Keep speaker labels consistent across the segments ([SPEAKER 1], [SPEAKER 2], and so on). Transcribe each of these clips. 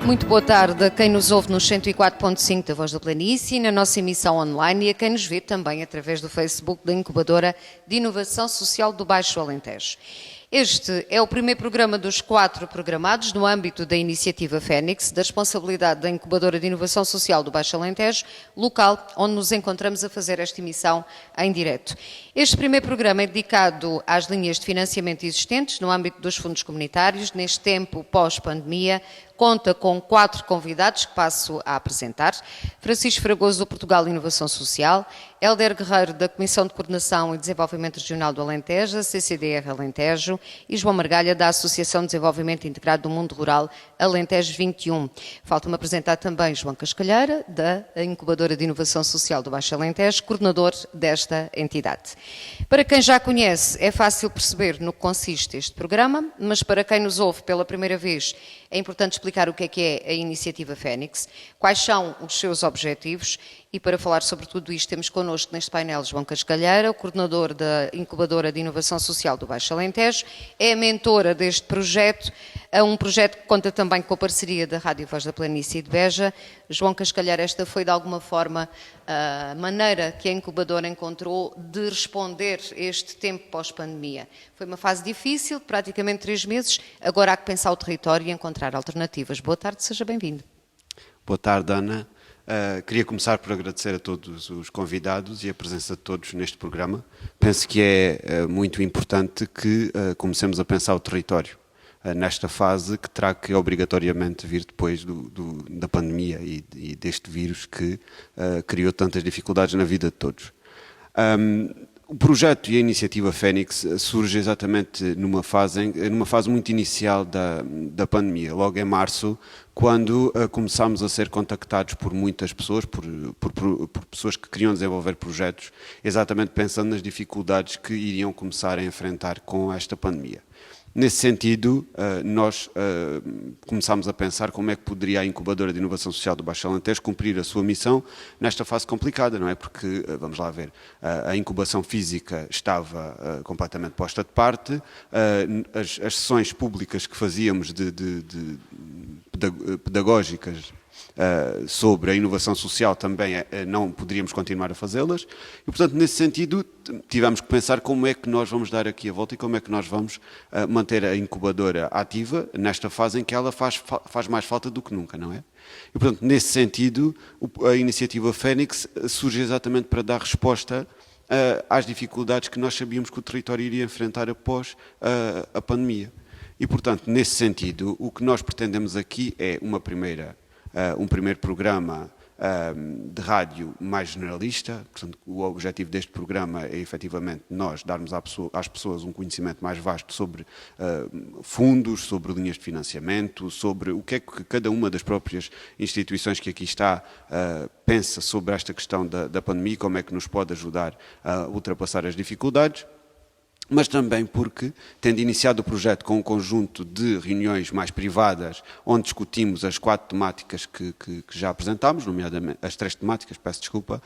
[SPEAKER 1] Muito boa tarde a quem nos ouve nos 104.5 da Voz da Planície, na nossa emissão online e a quem nos vê também através do Facebook da Incubadora de Inovação Social do Baixo Alentejo. Este é o primeiro programa dos 4 programados no âmbito da iniciativa Fénix, da responsabilidade da Incubadora de Inovação Social do Baixo Alentejo, local onde nos encontramos a fazer esta emissão em direto. Este primeiro programa é dedicado às linhas de financiamento existentes no âmbito dos fundos comunitários, neste tempo pós-pandemia. Conta com 4 convidados que passo a apresentar. Francisco Fragoso, do Portugal Inovação Social, Hélder Guerreiro, da Comissão de Coordenação e Desenvolvimento Regional do Alentejo, CCDR Alentejo, e João Margalha, da Associação de Desenvolvimento Integrado do Mundo Rural Alentejo 21. Falta-me apresentar também João Cascalheira, da Incubadora de Inovação Social do Baixo Alentejo, coordenador desta entidade. Para quem já conhece, é fácil perceber no que consiste este programa, mas para quem nos ouve pela primeira vez, é importante explicar o que é a iniciativa Fénix, quais são os seus objetivos e para falar sobre tudo isto temos connosco neste painel João Cascalheira, o coordenador da Incubadora de Inovação Social do Baixo Alentejo, é a mentora deste projeto, um projeto que conta também com a parceria da Rádio Voz da Planície e de Beja. João Cascalheira, esta foi de alguma forma a maneira que a Incubadora encontrou de responder a este tempo pós-pandemia. Foi uma fase difícil, praticamente 3 meses, agora há que pensar o território e encontrar alternativas. Boa tarde, seja bem-vindo.
[SPEAKER 2] Boa tarde, Ana. Queria começar por agradecer a todos os convidados e a presença de todos neste programa. Penso que é muito importante que comecemos a pensar o território nesta fase que terá que obrigatoriamente vir depois da pandemia e deste vírus que criou tantas dificuldades na vida de todos. O projeto e a iniciativa Fénix surge exatamente numa fase muito inicial da pandemia, logo em março, quando começámos a ser contactados por muitas pessoas, por pessoas que queriam desenvolver projetos, exatamente pensando nas dificuldades que iriam começar a enfrentar com esta pandemia. Nesse sentido, nós começámos a pensar como é que poderia a Incubadora de Inovação Social do Baixo Alentejo cumprir a sua missão nesta fase complicada, não é? Porque, vamos lá ver, a incubação física estava completamente posta de parte, as sessões públicas que fazíamos pedagógicas sobre a inovação social também não poderíamos continuar a fazê-las e, portanto, nesse sentido, tivemos que pensar como é que nós vamos dar aqui a volta e como é que nós vamos manter a incubadora ativa nesta fase em que ela faz mais falta do que nunca, não é? E, portanto, nesse sentido, a iniciativa Fénix surge exatamente para dar resposta às dificuldades que nós sabíamos que o território iria enfrentar após a pandemia. E, portanto, nesse sentido, o que nós pretendemos aqui é um primeiro programa de rádio mais generalista. Portanto, o objetivo deste programa é efetivamente nós darmos às pessoas um conhecimento mais vasto sobre fundos, sobre linhas de financiamento, sobre o que é que cada uma das próprias instituições que aqui está pensa sobre esta questão da pandemia e como é que nos pode ajudar a ultrapassar as dificuldades. Mas também porque, tendo iniciado o projeto com um conjunto de reuniões mais privadas, onde discutimos as 4 temáticas que já apresentámos, nomeadamente as 3 temáticas, peço desculpa,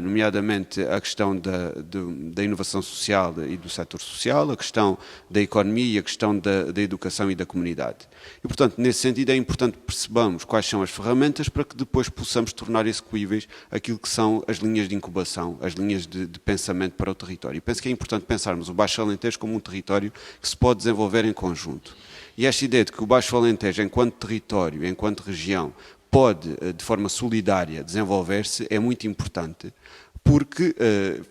[SPEAKER 2] nomeadamente a questão da inovação social e do setor social, a questão da economia e a questão da educação e da comunidade. E, portanto, nesse sentido é importante que percebamos quais são as ferramentas para que depois possamos tornar execuíveis aquilo que são as linhas de incubação, as linhas de pensamento para o território. E penso que é importante pensarmos o Baixo Alentejo como um território que se pode desenvolver em conjunto. E esta ideia de que o Baixo Alentejo, enquanto território, enquanto região, pode, de forma solidária, desenvolver-se, é muito importante, porque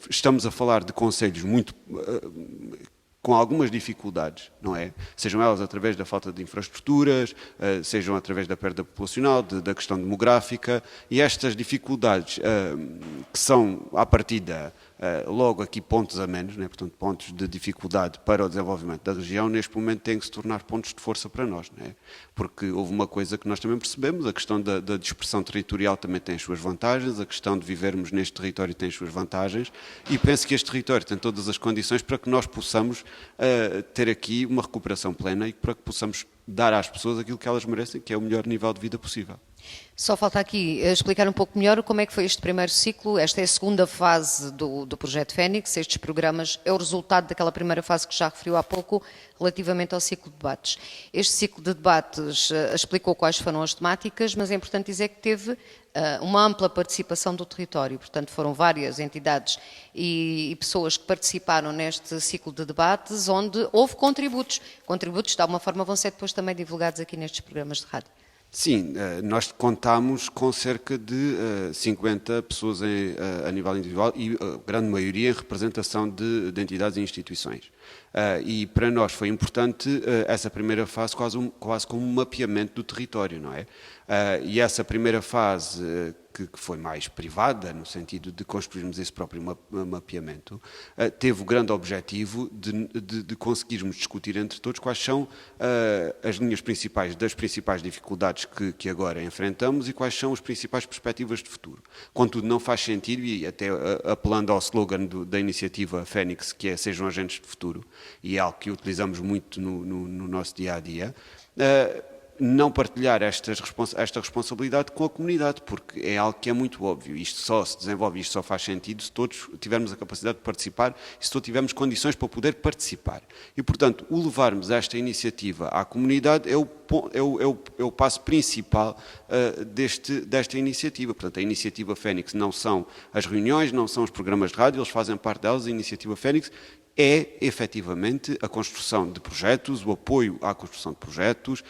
[SPEAKER 2] estamos a falar de concelhos com algumas dificuldades, não é? Sejam elas através da falta de infraestruturas, sejam através da perda populacional, da questão demográfica, e estas dificuldades que são, à partida, logo aqui pontos a menos, né? Portanto, pontos de dificuldade para o desenvolvimento da região, neste momento têm que se tornar pontos de força para nós, né? Porque houve uma coisa que nós também percebemos, a questão da dispersão territorial também tem as suas vantagens, a questão de vivermos neste território tem as suas vantagens, e penso que este território tem todas as condições para que nós possamos ter aqui uma recuperação plena e para que possamos dar às pessoas aquilo que elas merecem, que é o melhor nível de vida possível.
[SPEAKER 1] Só falta aqui explicar um pouco melhor como é que foi este primeiro ciclo. Esta é a segunda fase do Projeto Fénix. Estes programas é o resultado daquela primeira fase que já referiu há pouco, relativamente ao ciclo de debates. Este ciclo de debates explicou quais foram as temáticas, mas é importante dizer que teve uma ampla participação do território. Portanto, foram várias entidades e pessoas que participaram neste ciclo de debates, onde houve contributos. Contributos, de alguma forma, vão ser depois também divulgados aqui nestes programas de rádio.
[SPEAKER 2] Sim, nós contamos com cerca de 50 pessoas a nível individual e a grande maioria em representação de entidades e instituições. E para nós foi importante essa primeira fase quase como um mapeamento do território, não é? E essa primeira fase, que foi mais privada, no sentido de construirmos esse próprio mapeamento, teve o grande objetivo de conseguirmos discutir entre todos quais são as linhas principais das principais dificuldades que agora enfrentamos e quais são as principais perspectivas de futuro. Contudo, não faz sentido, e até apelando ao slogan da iniciativa Fénix, que é Sejam Agentes de Futuro, e é algo que utilizamos muito no nosso dia-a-dia, não partilhar esta responsabilidade com a comunidade, porque é algo que é muito óbvio. Isto só se desenvolve, isto só faz sentido se todos tivermos a capacidade de participar e se todos tivermos condições para poder participar. E, portanto, o levarmos esta iniciativa à comunidade é o passo principal desta iniciativa. Portanto, a iniciativa Fénix não são as reuniões, não são os programas de rádio, eles fazem parte delas. A iniciativa Fénix é, efetivamente, a construção de projetos, o apoio à construção de projetos,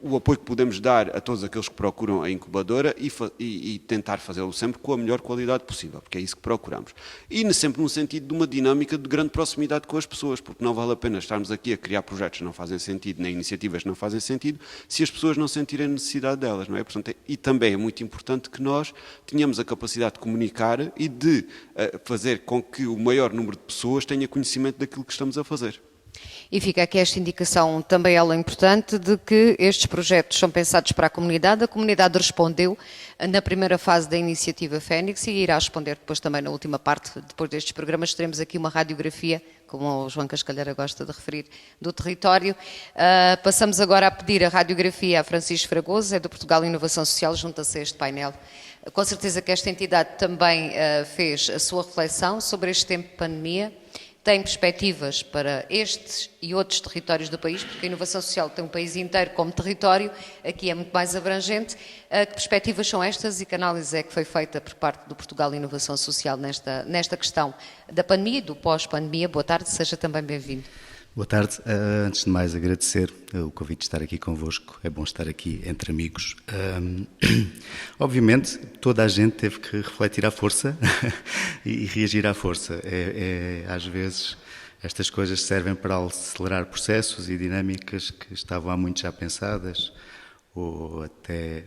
[SPEAKER 2] o apoio que podemos dar a todos aqueles que procuram a incubadora e tentar fazê-lo sempre com a melhor qualidade possível, porque é isso que procuramos. E sempre no sentido de uma dinâmica de grande proximidade com as pessoas, porque não vale a pena estarmos aqui a criar projetos que não fazem sentido, nem iniciativas que não fazem sentido, se as pessoas não sentirem necessidade delas, não é? Portanto, e também é muito importante que nós tenhamos a capacidade de comunicar e de fazer com que o maior número de pessoas tenha conhecimento daquilo que estamos a fazer.
[SPEAKER 1] E fica aqui esta indicação também ela importante de que estes projetos são pensados para a comunidade respondeu na primeira fase da iniciativa Fénix e irá responder depois também na última parte, depois destes programas teremos aqui uma radiografia, como o João Cascalheira gosta de referir, do território. Passamos agora a pedir a radiografia a Francisco Fragoso, é do Portugal Inovação Social, junta-se a este painel. Com certeza que esta entidade também fez a sua reflexão sobre este tempo de pandemia. Tem perspectivas para estes e outros territórios do país, porque a inovação social tem um país inteiro como território, aqui é muito mais abrangente. Que perspectivas são estas e que análise é que foi feita por parte do Portugal Inovação Social nesta questão da pandemia e do pós-pandemia? Boa tarde, seja também bem-vindo.
[SPEAKER 3] Boa tarde. Antes de mais agradecer o convite de estar aqui convosco. É bom estar aqui entre amigos. Obviamente, toda a gente teve que refletir à força e reagir à força. Às vezes, estas coisas servem para acelerar processos e dinâmicas que estavam há muito já pensadas ou até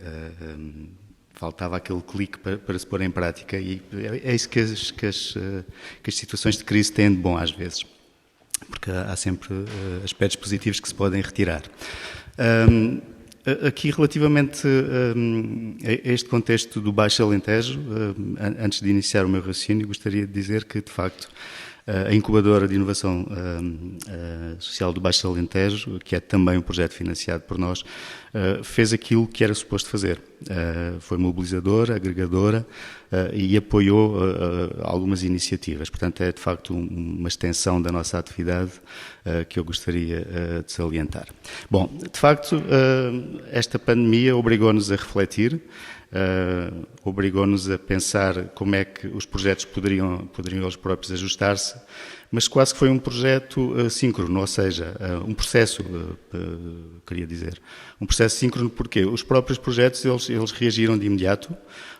[SPEAKER 3] faltava aquele clique para se pôr em prática e é isso que as situações de crise têm de bom às vezes. Porque há sempre aspectos positivos que se podem retirar. Aqui, relativamente a este contexto do Baixo Alentejo, antes de iniciar o meu raciocínio, gostaria de dizer que, de facto, a incubadora de inovação social do Baixo Alentejo, que é também um projeto financiado por nós, fez aquilo que era suposto fazer. Foi mobilizadora, agregadora e apoiou algumas iniciativas. Portanto, é de facto uma extensão da nossa atividade que eu gostaria de salientar. Bom, de facto, esta pandemia obrigou-nos a refletir, obrigou-nos a pensar como é que os projetos poderiam eles próprios ajustar-se, mas quase que foi um projeto síncrono, ou seja, um processo, queria dizer, um processo síncrono porque os próprios projetos eles reagiram de imediato,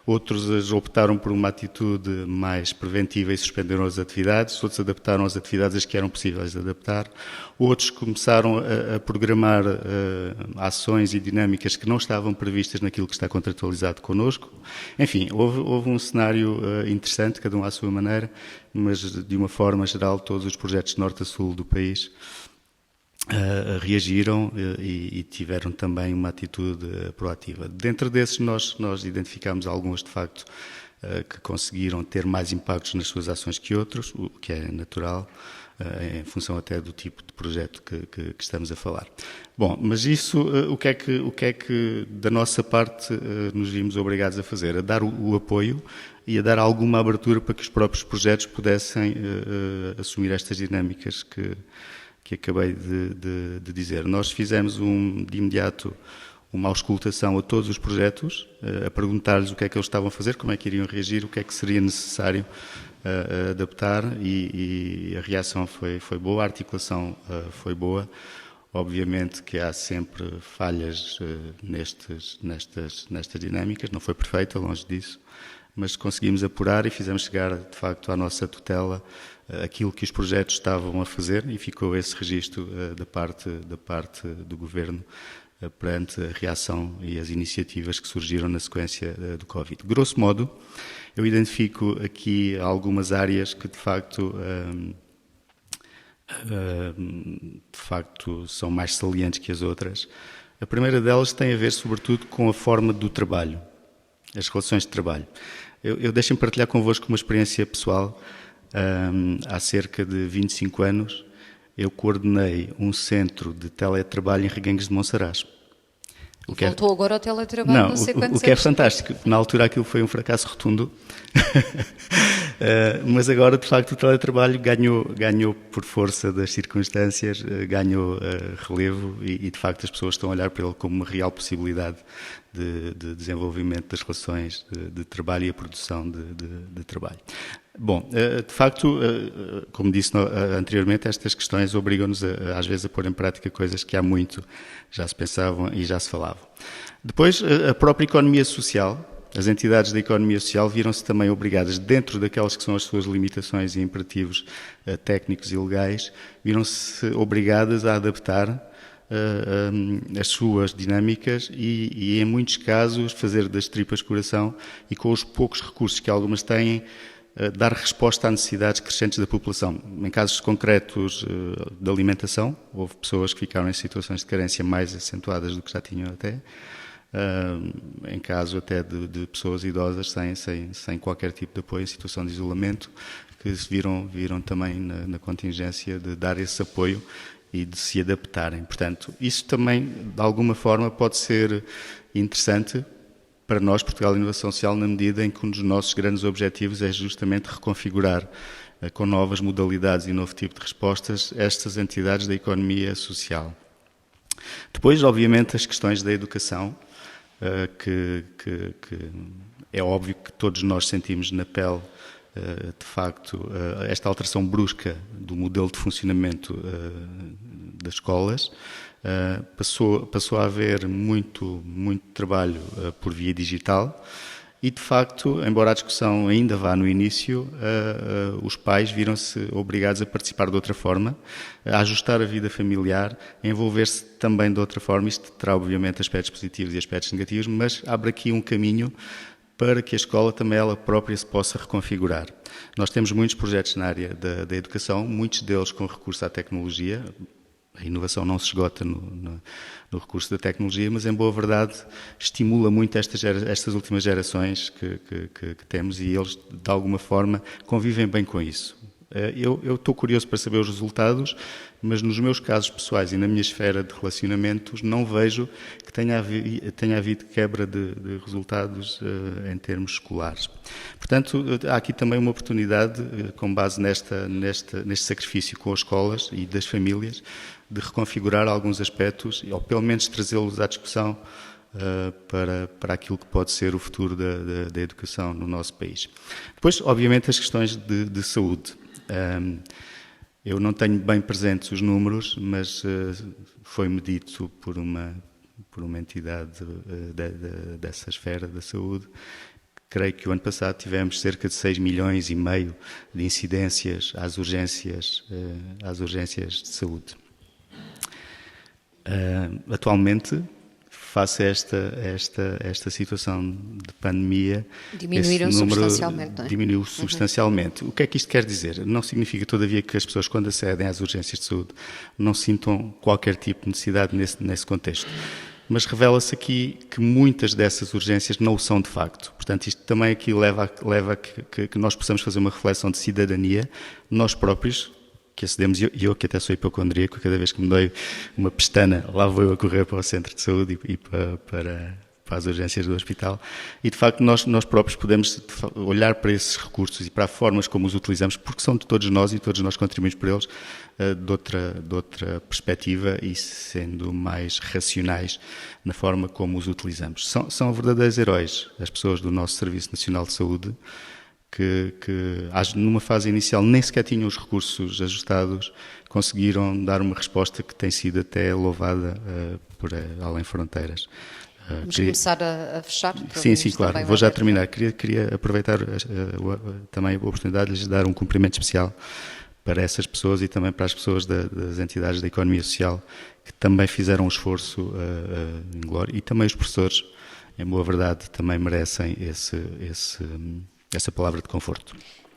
[SPEAKER 3] outros optaram por uma atitude mais preventiva e suspenderam as atividades, outros adaptaram as atividades as que eram possíveis de adaptar, outros começaram a programar ações e dinâmicas que não estavam previstas naquilo que está contratualizado connosco. Enfim, houve um cenário interessante, cada um à sua maneira, mas de uma forma geral todos os projetos de norte a sul do país reagiram e tiveram também uma atitude proativa. Dentro desses nós identificámos alguns, de facto, que conseguiram ter mais impactos nas suas ações que outros, o que é natural, em função até do tipo de projeto que estamos a falar. Bom, mas isso, o que é que da nossa parte nos vimos obrigados a fazer? A dar o apoio e a dar alguma abertura para que os próprios projetos pudessem assumir estas dinâmicas que acabei de dizer. Nós fizemos de imediato uma auscultação a todos os projetos, a perguntar-lhes o que é que eles estavam a fazer, como é que iriam reagir, o que é que seria necessário adaptar, e a reação foi boa, a articulação foi boa. Obviamente que há sempre falhas nestas dinâmicas, não foi perfeita, longe disso, mas conseguimos apurar e fizemos chegar, de facto, à nossa tutela aquilo que os projetos estavam a fazer, e ficou esse registro da parte do Governo perante a reação e as iniciativas que surgiram na sequência do Covid. Grosso modo, eu identifico aqui algumas áreas que de facto são mais salientes que as outras. A primeira delas tem a ver sobretudo com a forma do trabalho, as relações de trabalho. Eu deixo-me partilhar convosco uma experiência pessoal. Há cerca de 25 anos eu coordenei um centro de teletrabalho em Reguengos de Monsaraz.
[SPEAKER 1] Voltou agora ao teletrabalho, não sei quantos
[SPEAKER 3] o que é fantástico. Na altura aquilo foi um fracasso rotundo, mas agora de facto o teletrabalho ganhou por força das circunstâncias, ganhou relevo e de facto as pessoas estão a olhar para ele como uma real possibilidade de desenvolvimento das relações de trabalho e a produção de trabalho. Bom, de facto, como disse anteriormente, estas questões obrigam-nos às vezes a pôr em prática coisas que há muito já se pensavam e já se falavam. Depois, a própria economia social, as entidades da economia social viram-se também obrigadas, dentro daquelas que são as suas limitações e imperativos técnicos e legais, viram-se obrigadas a adaptar as suas dinâmicas e, em muitos casos, fazer das tripas coração e, com os poucos recursos que algumas têm, dar resposta a necessidades crescentes da população. Em casos concretos de alimentação, houve pessoas que ficaram em situações de carência mais acentuadas do que já tinham até, em caso até de pessoas idosas sem qualquer tipo de apoio, em situação de isolamento, que se viram também na contingência de dar esse apoio e de se adaptarem. Portanto, isso também, de alguma forma, pode ser interessante para nós, Portugal Inovação Social, na medida em que um dos nossos grandes objetivos é justamente reconfigurar com novas modalidades e novo tipo de respostas estas entidades da economia social. Depois, obviamente, as questões da educação, que é óbvio que todos nós sentimos na pele, de facto, esta alteração brusca do modelo de funcionamento das escolas. Passou a haver muito trabalho por via digital e, de facto, embora a discussão ainda vá no início, os pais viram-se obrigados a participar de outra forma, a ajustar a vida familiar, a envolver-se também de outra forma. Isto terá, obviamente, aspectos positivos e aspectos negativos, mas abre aqui um caminho para que a escola também ela própria se possa reconfigurar. Nós temos muitos projetos na área da educação, muitos deles com recurso à tecnologia. A inovação não se esgota no recurso da tecnologia, mas, em boa verdade, estimula muito estas últimas gerações que temos e eles, de alguma forma, convivem bem com isso. Eu estou curioso para saber os resultados, mas nos meus casos pessoais e na minha esfera de relacionamentos não vejo que tenha havido quebra de resultados em termos escolares. Portanto, há aqui também uma oportunidade, com base neste sacrifício com as escolas e das famílias, de reconfigurar alguns aspectos, ou pelo menos trazê-los à discussão para aquilo que pode ser o futuro da educação no nosso país. Depois, obviamente, as questões de saúde. Eu não tenho bem presentes os números, mas foi-me dito por uma entidade dessa esfera da saúde. Creio que o ano passado tivemos cerca de 6,5 milhões de incidências às urgências de saúde. Atualmente, face a esta situação de pandemia,
[SPEAKER 1] diminuíram substancialmente, não é?
[SPEAKER 3] Diminuiu substancialmente. O que é que isto quer dizer? Não significa, todavia, que as pessoas, quando acedem às urgências de saúde, não sintam qualquer tipo de necessidade nesse contexto. mas revela-se aqui que muitas dessas urgências não o são de facto. Portanto, isto também aqui leva a que nós possamos fazer uma reflexão de cidadania, nós próprios, que acedemos, e eu que até sou hipocondríaco, cada vez que me dói uma pestana, lá vou eu a correr para o centro de saúde e para as urgências do hospital, e de facto nós próprios podemos olhar para esses recursos e para as formas como os utilizamos, porque são de todos nós e todos nós contribuímos para eles de outra perspectiva e sendo mais racionais na forma como os utilizamos. São verdadeiros heróis as pessoas do nosso Serviço Nacional de Saúde, que numa fase inicial nem sequer tinham os recursos ajustados, conseguiram dar uma resposta que tem sido até louvada por além fronteiras.
[SPEAKER 1] Vamos começar a fechar?
[SPEAKER 3] Sim, claro. Vou já terminar. Queria aproveitar também a oportunidade de lhes dar um cumprimento especial para essas pessoas e também para as pessoas das entidades da economia social que também fizeram um esforço em glória, e também os professores, em boa verdade, também merecem essa palavra de conforto.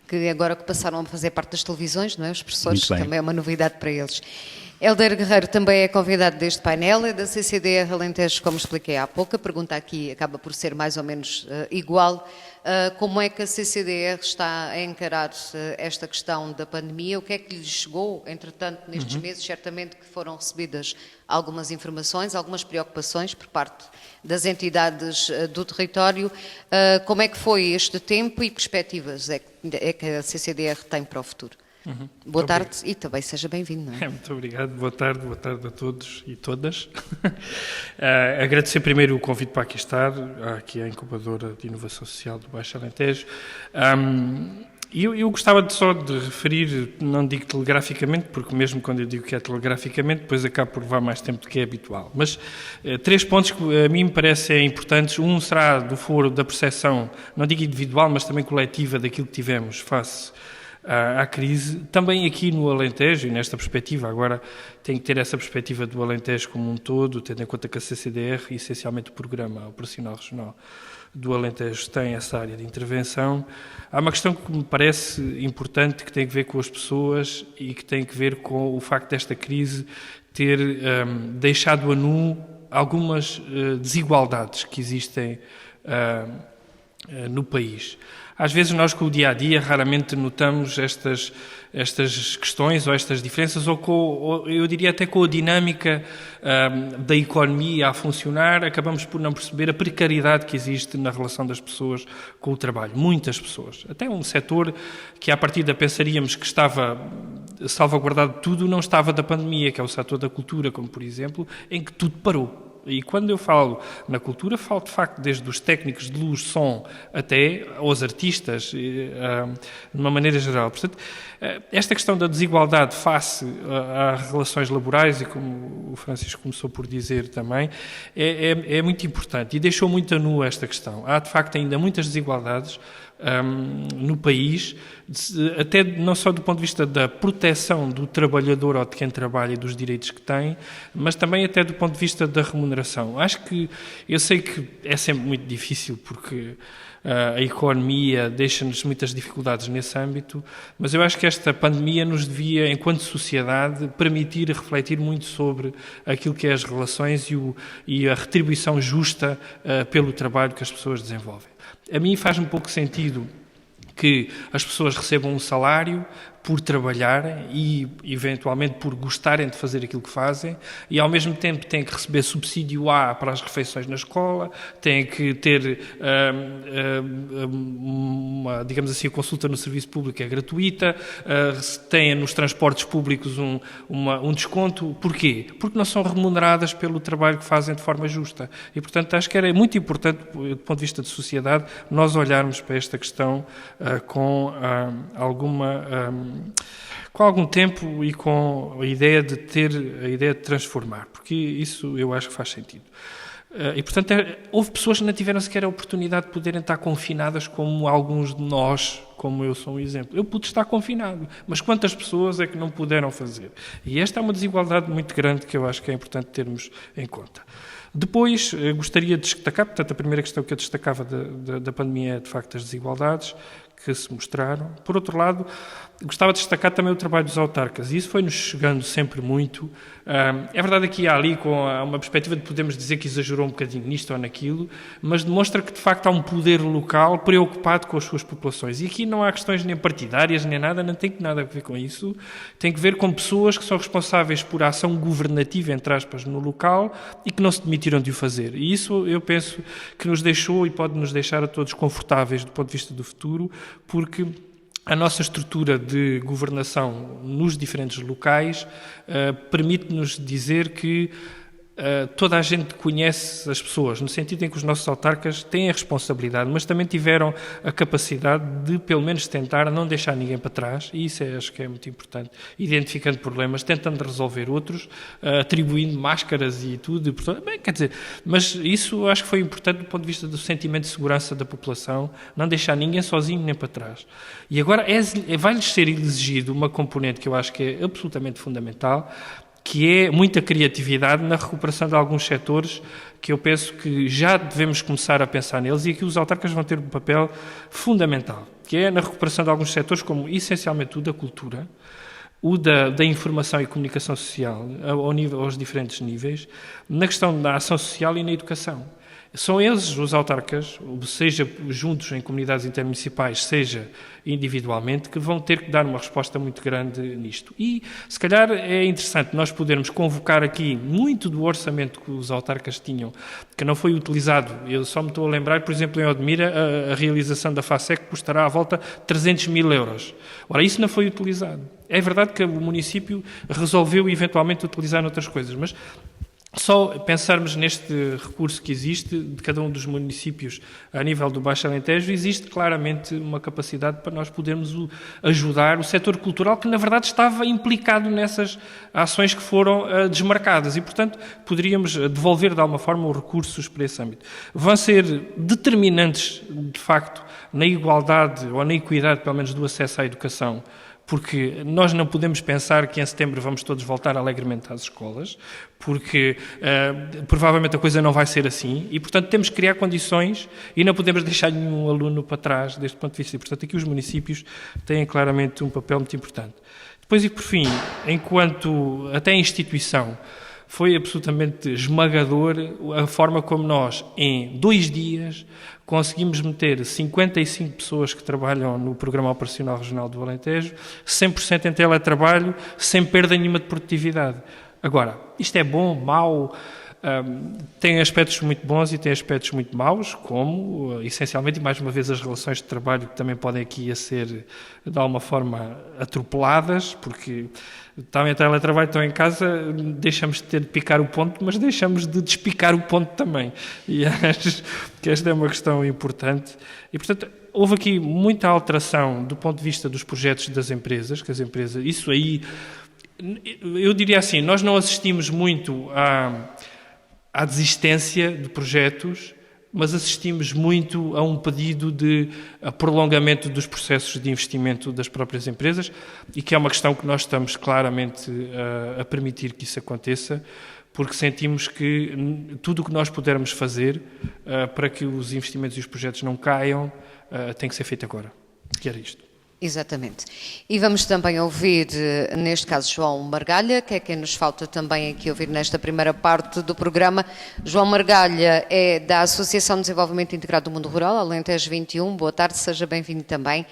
[SPEAKER 1] Que agora que passaram a fazer parte das televisões, não é? Os professores, também é uma novidade para eles. Hélder Guerreiro também é convidado deste painel, é da CCDR Alentejo, como expliquei há pouco. A pergunta aqui acaba por ser mais ou menos igual. Como é que a CCDR está a encarar esta questão da pandemia? O que é que lhes chegou, entretanto, nestes meses? Certamente que foram recebidas algumas informações, algumas preocupações por parte das entidades do território. Como é que foi este tempo e que perspectivas é que a CCDR tem para o futuro? Boa tarde e também seja bem-vindo. Não é?
[SPEAKER 4] Muito obrigado, boa tarde a todos e todas. Agradecer primeiro o convite para aqui estar, aqui a incubadora de inovação social do Baixo Alentejo. Eu gostava só de referir, não digo telegraficamente, porque mesmo quando eu digo que é telegraficamente, depois acabo por levar mais tempo do que é habitual. Mas 3 pontos que a mim me parecem importantes. Um será do foro da percepção, não digo individual, mas também coletiva daquilo que tivemos face à crise. Também aqui no Alentejo, e nesta perspectiva, agora tem que ter essa perspectiva do Alentejo como um todo, tendo em conta que a CCDR, essencialmente o Programa Operacional Regional do Alentejo, tem essa área de intervenção. Há uma questão que me parece importante, que tem a ver com as pessoas e que tem a ver com o facto desta crise ter deixado a nu algumas desigualdades que existem no país. Às vezes nós com o dia-a-dia raramente notamos estas questões ou estas diferenças, ou eu diria até com a dinâmica da economia a funcionar, acabamos por não perceber a precariedade que existe na relação das pessoas com o trabalho. Muitas pessoas. Até um setor que à partida pensaríamos que estava salvaguardado de tudo, não estava da pandemia, que é o setor da cultura, como por exemplo, em que tudo parou. E quando eu falo na cultura, falo de facto desde os técnicos de luz, som, até aos artistas, de uma maneira geral. Portanto, esta questão da desigualdade face às relações laborais, e como o Francisco começou por dizer também, é muito importante e deixou muito a nu esta questão. Há de facto ainda muitas desigualdades no país, até não só do ponto de vista da proteção do trabalhador ou de quem trabalha e dos direitos que tem, mas também até do ponto de vista da remuneração. Eu sei que é sempre muito difícil porque a economia deixa-nos muitas dificuldades nesse âmbito, mas eu acho que esta pandemia nos devia, enquanto sociedade, permitir refletir muito sobre aquilo que é as relações e a retribuição justa pelo trabalho que as pessoas desenvolvem. A mim faz-me pouco sentido que as pessoas recebam um salário por trabalharem e, eventualmente, por gostarem de fazer aquilo que fazem, e, ao mesmo tempo, têm que receber subsídio A para as refeições na escola, têm que ter, digamos assim, a consulta no serviço público é gratuita, têm nos transportes públicos um desconto. Porquê? Porque não são remuneradas pelo trabalho que fazem de forma justa. E, portanto, acho que era muito importante, do ponto de vista de sociedade, nós olharmos para esta questão com algum tempo e com a ideia de transformar, porque isso eu acho que faz sentido. E, portanto, houve pessoas que não tiveram sequer a oportunidade de poderem estar confinadas, como alguns de nós, como eu sou um exemplo. Eu pude estar confinado, mas quantas pessoas é que não puderam fazer? E esta é uma desigualdade muito grande que eu acho que é importante termos em conta. Depois, gostaria de destacar, portanto, a primeira questão que eu destacava da pandemia é, de facto, as desigualdades, que se mostraram. Por outro lado, gostava de destacar também o trabalho dos autarcas, e isso foi-nos chegando sempre muito. É verdade que há ali com uma perspectiva de podermos dizer que exagerou um bocadinho nisto ou naquilo, mas demonstra que de facto há um poder local preocupado com as suas populações. E aqui não há questões nem partidárias nem nada, não tem nada a ver com isso. Tem que ver com pessoas que são responsáveis por a ação governativa, entre aspas, no local e que não se demitiram de o fazer. E isso eu penso que nos deixou e pode nos deixar a todos confortáveis do ponto de vista do futuro, porque a nossa estrutura de governação nos diferentes locais permite-nos dizer que toda a gente conhece as pessoas, no sentido em que os nossos autarcas têm a responsabilidade, mas também tiveram a capacidade de, pelo menos, tentar não deixar ninguém para trás, e isso acho que é muito importante, identificando problemas, tentando resolver outros, atribuindo máscaras e tudo. Bem, quer dizer, mas isso acho que foi importante do ponto de vista do sentimento de segurança da população, não deixar ninguém sozinho nem para trás. E agora vai-lhes ser exigido uma componente que eu acho que é absolutamente fundamental, que é muita criatividade na recuperação de alguns setores que eu penso que já devemos começar a pensar neles e aqui os autarcas vão ter um papel fundamental, que é na recuperação de alguns setores como essencialmente o da cultura, o da informação e comunicação social aos diferentes níveis, na questão da ação social e na educação. São eles, os autarcas, seja juntos em comunidades intermunicipais, seja individualmente, que vão ter que dar uma resposta muito grande nisto. E, se calhar, é interessante nós podermos convocar aqui muito do orçamento que os autarcas tinham, que não foi utilizado. Eu só me estou a lembrar, por exemplo, em Odmira, a realização da FASEC custará à volta 300 mil euros. Ora, isso não foi utilizado. É verdade que o município resolveu, eventualmente, utilizar noutras coisas, mas só pensarmos neste recurso que existe de cada um dos municípios a nível do Baixo Alentejo, existe claramente uma capacidade para nós podermos ajudar o setor cultural que, na verdade, estava implicado nessas ações que foram desmarcadas e, portanto, poderíamos devolver de alguma forma os recursos para esse âmbito. Vão ser determinantes, de facto, na igualdade ou na equidade, pelo menos, do acesso à educação, porque nós não podemos pensar que em setembro vamos todos voltar alegremente às escolas, porque provavelmente a coisa não vai ser assim e, portanto, temos que criar condições e não podemos deixar nenhum aluno para trás deste ponto de vista. E, portanto, aqui os municípios têm claramente um papel muito importante. Depois, e por fim, enquanto até a instituição, foi absolutamente esmagador a forma como nós, em 2 dias, conseguimos meter 55 pessoas que trabalham no Programa Operacional Regional do Alentejo, 100% em teletrabalho, sem perda nenhuma de produtividade. Agora, isto é bom, mau, tem aspectos muito bons e tem aspectos muito maus, como, essencialmente, e mais uma vez, as relações de trabalho que também podem aqui a ser, de alguma forma, atropeladas, porque estão em teletrabalho, estão em casa, deixamos de ter de picar o ponto, mas deixamos de despicar o ponto também. E acho que esta é uma questão importante. E, portanto, houve aqui muita alteração do ponto de vista dos projetos das empresas, que as empresas, isso aí, eu diria assim, nós não assistimos muito à desistência de projetos, mas assistimos muito a um pedido de prolongamento dos processos de investimento das próprias empresas e que é uma questão que nós estamos claramente a permitir que isso aconteça, porque sentimos que tudo o que nós pudermos fazer para que os investimentos e os projetos não caiam tem que ser feito agora, que era isto.
[SPEAKER 1] Exatamente. E vamos também ouvir, neste caso, João Margalha, que é quem nos falta também aqui ouvir nesta primeira parte do programa. João Margalha é da Associação de Desenvolvimento Integrado do Mundo Rural, Alentejo 21. Boa tarde, seja bem-vindo também.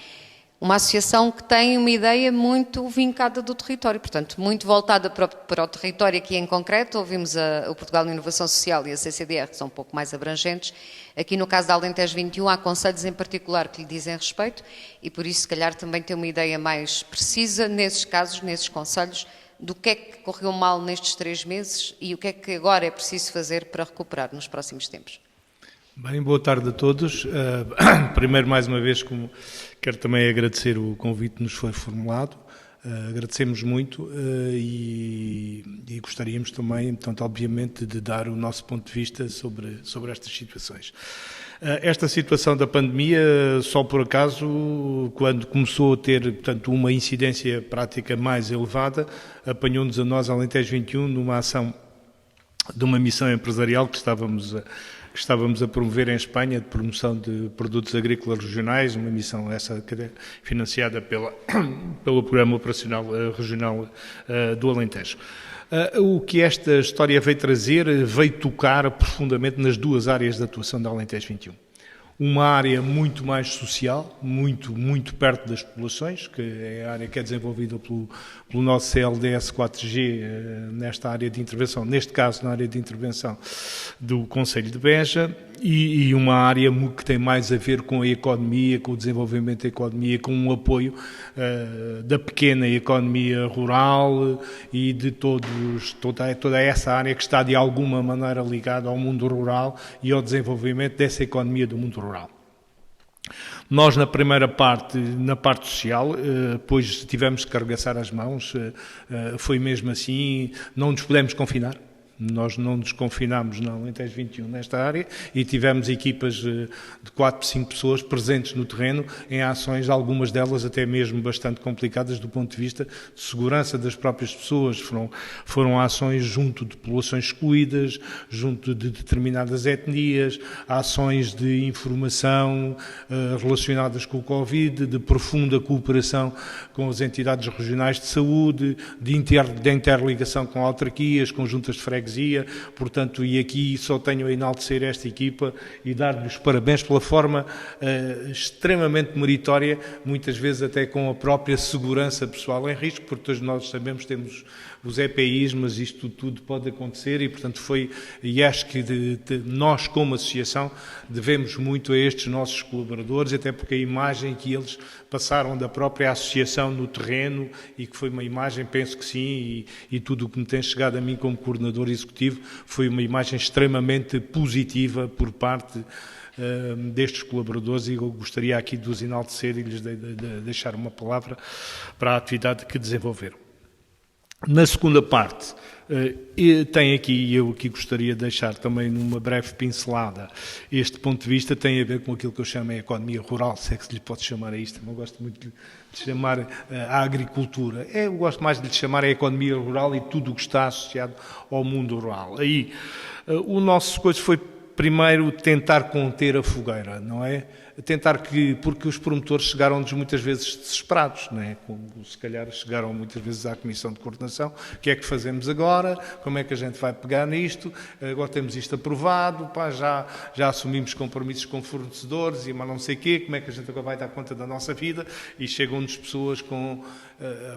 [SPEAKER 1] Uma associação que tem uma ideia muito vincada do território, portanto, muito voltada para o território aqui em concreto. Ouvimos o Portugal de Inovação Social e a CCDR, que são um pouco mais abrangentes. Aqui no caso da Alentejo 21 há concelhos em particular que lhe dizem respeito e por isso, se calhar, também tem uma ideia mais precisa nesses casos, nesses concelhos, do que é que correu mal nestes 3 meses e o que é que agora é preciso fazer para recuperar nos próximos tempos.
[SPEAKER 5] Bem, boa tarde a todos. Primeiro, mais uma vez, quero também agradecer o convite que nos foi formulado. Agradecemos muito e gostaríamos também, portanto, obviamente, de dar o nosso ponto de vista sobre estas situações. Esta situação da pandemia, só por acaso, quando começou a ter, portanto, uma incidência prática mais elevada, apanhou-nos a nós, Alentejo 21, numa ação de uma missão empresarial que estávamos que estávamos a promover em Espanha, de promoção de produtos agrícolas regionais, uma missão essa financiada pelo Programa Operacional Regional do Alentejo. O que esta história veio trazer, veio tocar profundamente nas duas áreas de atuação da Alentejo 21. Uma área muito mais social, muito perto das populações, que é a área que é desenvolvida pelo nosso CLDS 4G nesta área de intervenção, neste caso na área de intervenção do Concelho de Beja, e uma área que tem mais a ver com a economia, com o desenvolvimento da economia, com o apoio da pequena economia rural e de toda essa área que está de alguma maneira ligada ao mundo rural e ao desenvolvimento dessa economia do mundo rural. Nós, na primeira parte, na parte social, depois tivemos que arregaçar as mãos, foi mesmo assim, não nos pudemos confinar. Nós não nos confinámos na Alentejo 21 nesta área e tivemos equipas de 4, 5 pessoas presentes no terreno em ações, algumas delas até mesmo bastante complicadas do ponto de vista de segurança das próprias pessoas. Foram ações junto de populações excluídas, junto de determinadas etnias, ações de informação relacionadas com o Covid, de profunda cooperação com as entidades regionais de saúde, de interligação com autarquias, com juntas de freguesia. Portanto, e aqui só tenho a enaltecer esta equipa e dar-lhes parabéns pela forma extremamente meritória, muitas vezes até com a própria segurança pessoal em risco, porque todos nós sabemos, temos os EPIs, mas isto tudo pode acontecer e acho que nós como associação devemos muito a estes nossos colaboradores, até porque a imagem que eles passaram da própria associação no terreno e que foi uma imagem, penso que sim, e tudo o que me tem chegado a mim como coordenador executivo foi uma imagem extremamente positiva por parte destes colaboradores e eu gostaria aqui de os enaltecer e lhes deixar uma palavra para a atividade que desenvolveram. Na segunda parte, eu aqui gostaria de deixar também numa breve pincelada este ponto de vista, tem a ver com aquilo que eu chamo a economia rural, se é que se lhe pode chamar a isto, não gosto muito de chamar a agricultura, eu gosto mais de lhe chamar a economia rural e tudo o que está associado ao mundo rural. Aí, o nosso coisa foi primeiro tentar conter a fogueira, não é? Porque os promotores chegaram-nos muitas vezes desesperados, não é? Como se calhar chegaram muitas vezes à Comissão de Coordenação, o que é que fazemos agora, como é que a gente vai pegar nisto, agora temos isto aprovado, já assumimos compromissos com fornecedores e mas não sei o quê, como é que a gente agora vai dar conta da nossa vida, e chegam-nos pessoas com...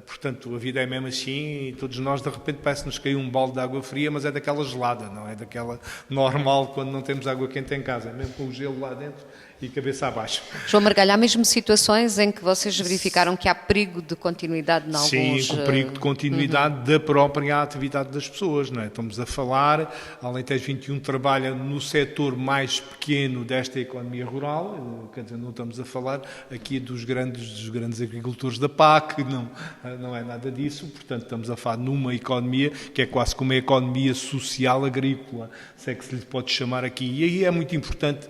[SPEAKER 5] portanto, a vida é mesmo assim e todos nós de repente parece-nos cair um balde de água fria, mas é daquela gelada, não é daquela normal quando não temos água quente em casa, é mesmo com o gelo lá dentro e cabeça abaixo.
[SPEAKER 1] João Margalho, há mesmo situações em que vocês verificaram que há perigo de continuidade em alguns...
[SPEAKER 5] Sim, com perigo de continuidade da própria atividade das pessoas, não é? Estamos a falar, a Alentejo 21 trabalha no setor mais pequeno desta economia rural, quer dizer, não estamos a falar aqui dos grandes agricultores da PAC, não é nada disso, portanto estamos a falar numa economia que é quase como uma economia social agrícola, se é que se lhe pode chamar aqui, e aí é muito importante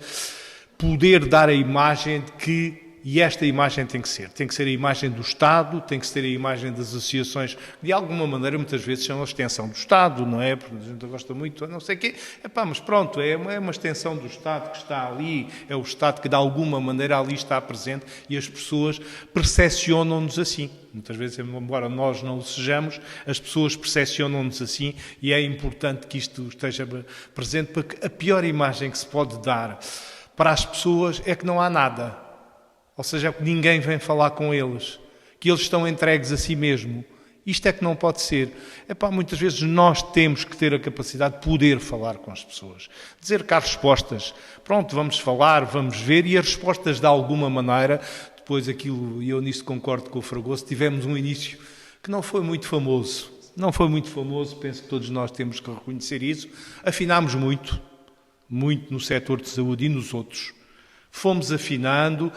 [SPEAKER 5] poder dar a imagem de que, e esta imagem tem que ser a imagem do Estado, tem que ser a imagem das associações, que de alguma maneira muitas vezes são a extensão do Estado, não é? Porque a gente gosta muito, não sei o quê, mas pronto, é uma extensão do Estado que está ali, é o Estado que de alguma maneira ali está presente e as pessoas percepcionam-nos assim. Muitas vezes, embora nós não o sejamos, as pessoas percepcionam-nos assim e é importante que isto esteja presente, porque a pior imagem que se pode dar para as pessoas é que não há nada. Ou seja, que ninguém vem falar com eles. Que eles estão entregues a si mesmo. Isto é que não pode ser. Muitas vezes nós temos que ter a capacidade de poder falar com as pessoas. Dizer que há respostas. Pronto, vamos falar, vamos ver. E as respostas, de alguma maneira, depois aquilo, e eu nisso concordo com o Fragoso, tivemos um início que não foi muito famoso. Não foi muito famoso, penso que todos nós temos que reconhecer isso. Afinámos muito no setor de saúde e nos outros. Fomos afinando,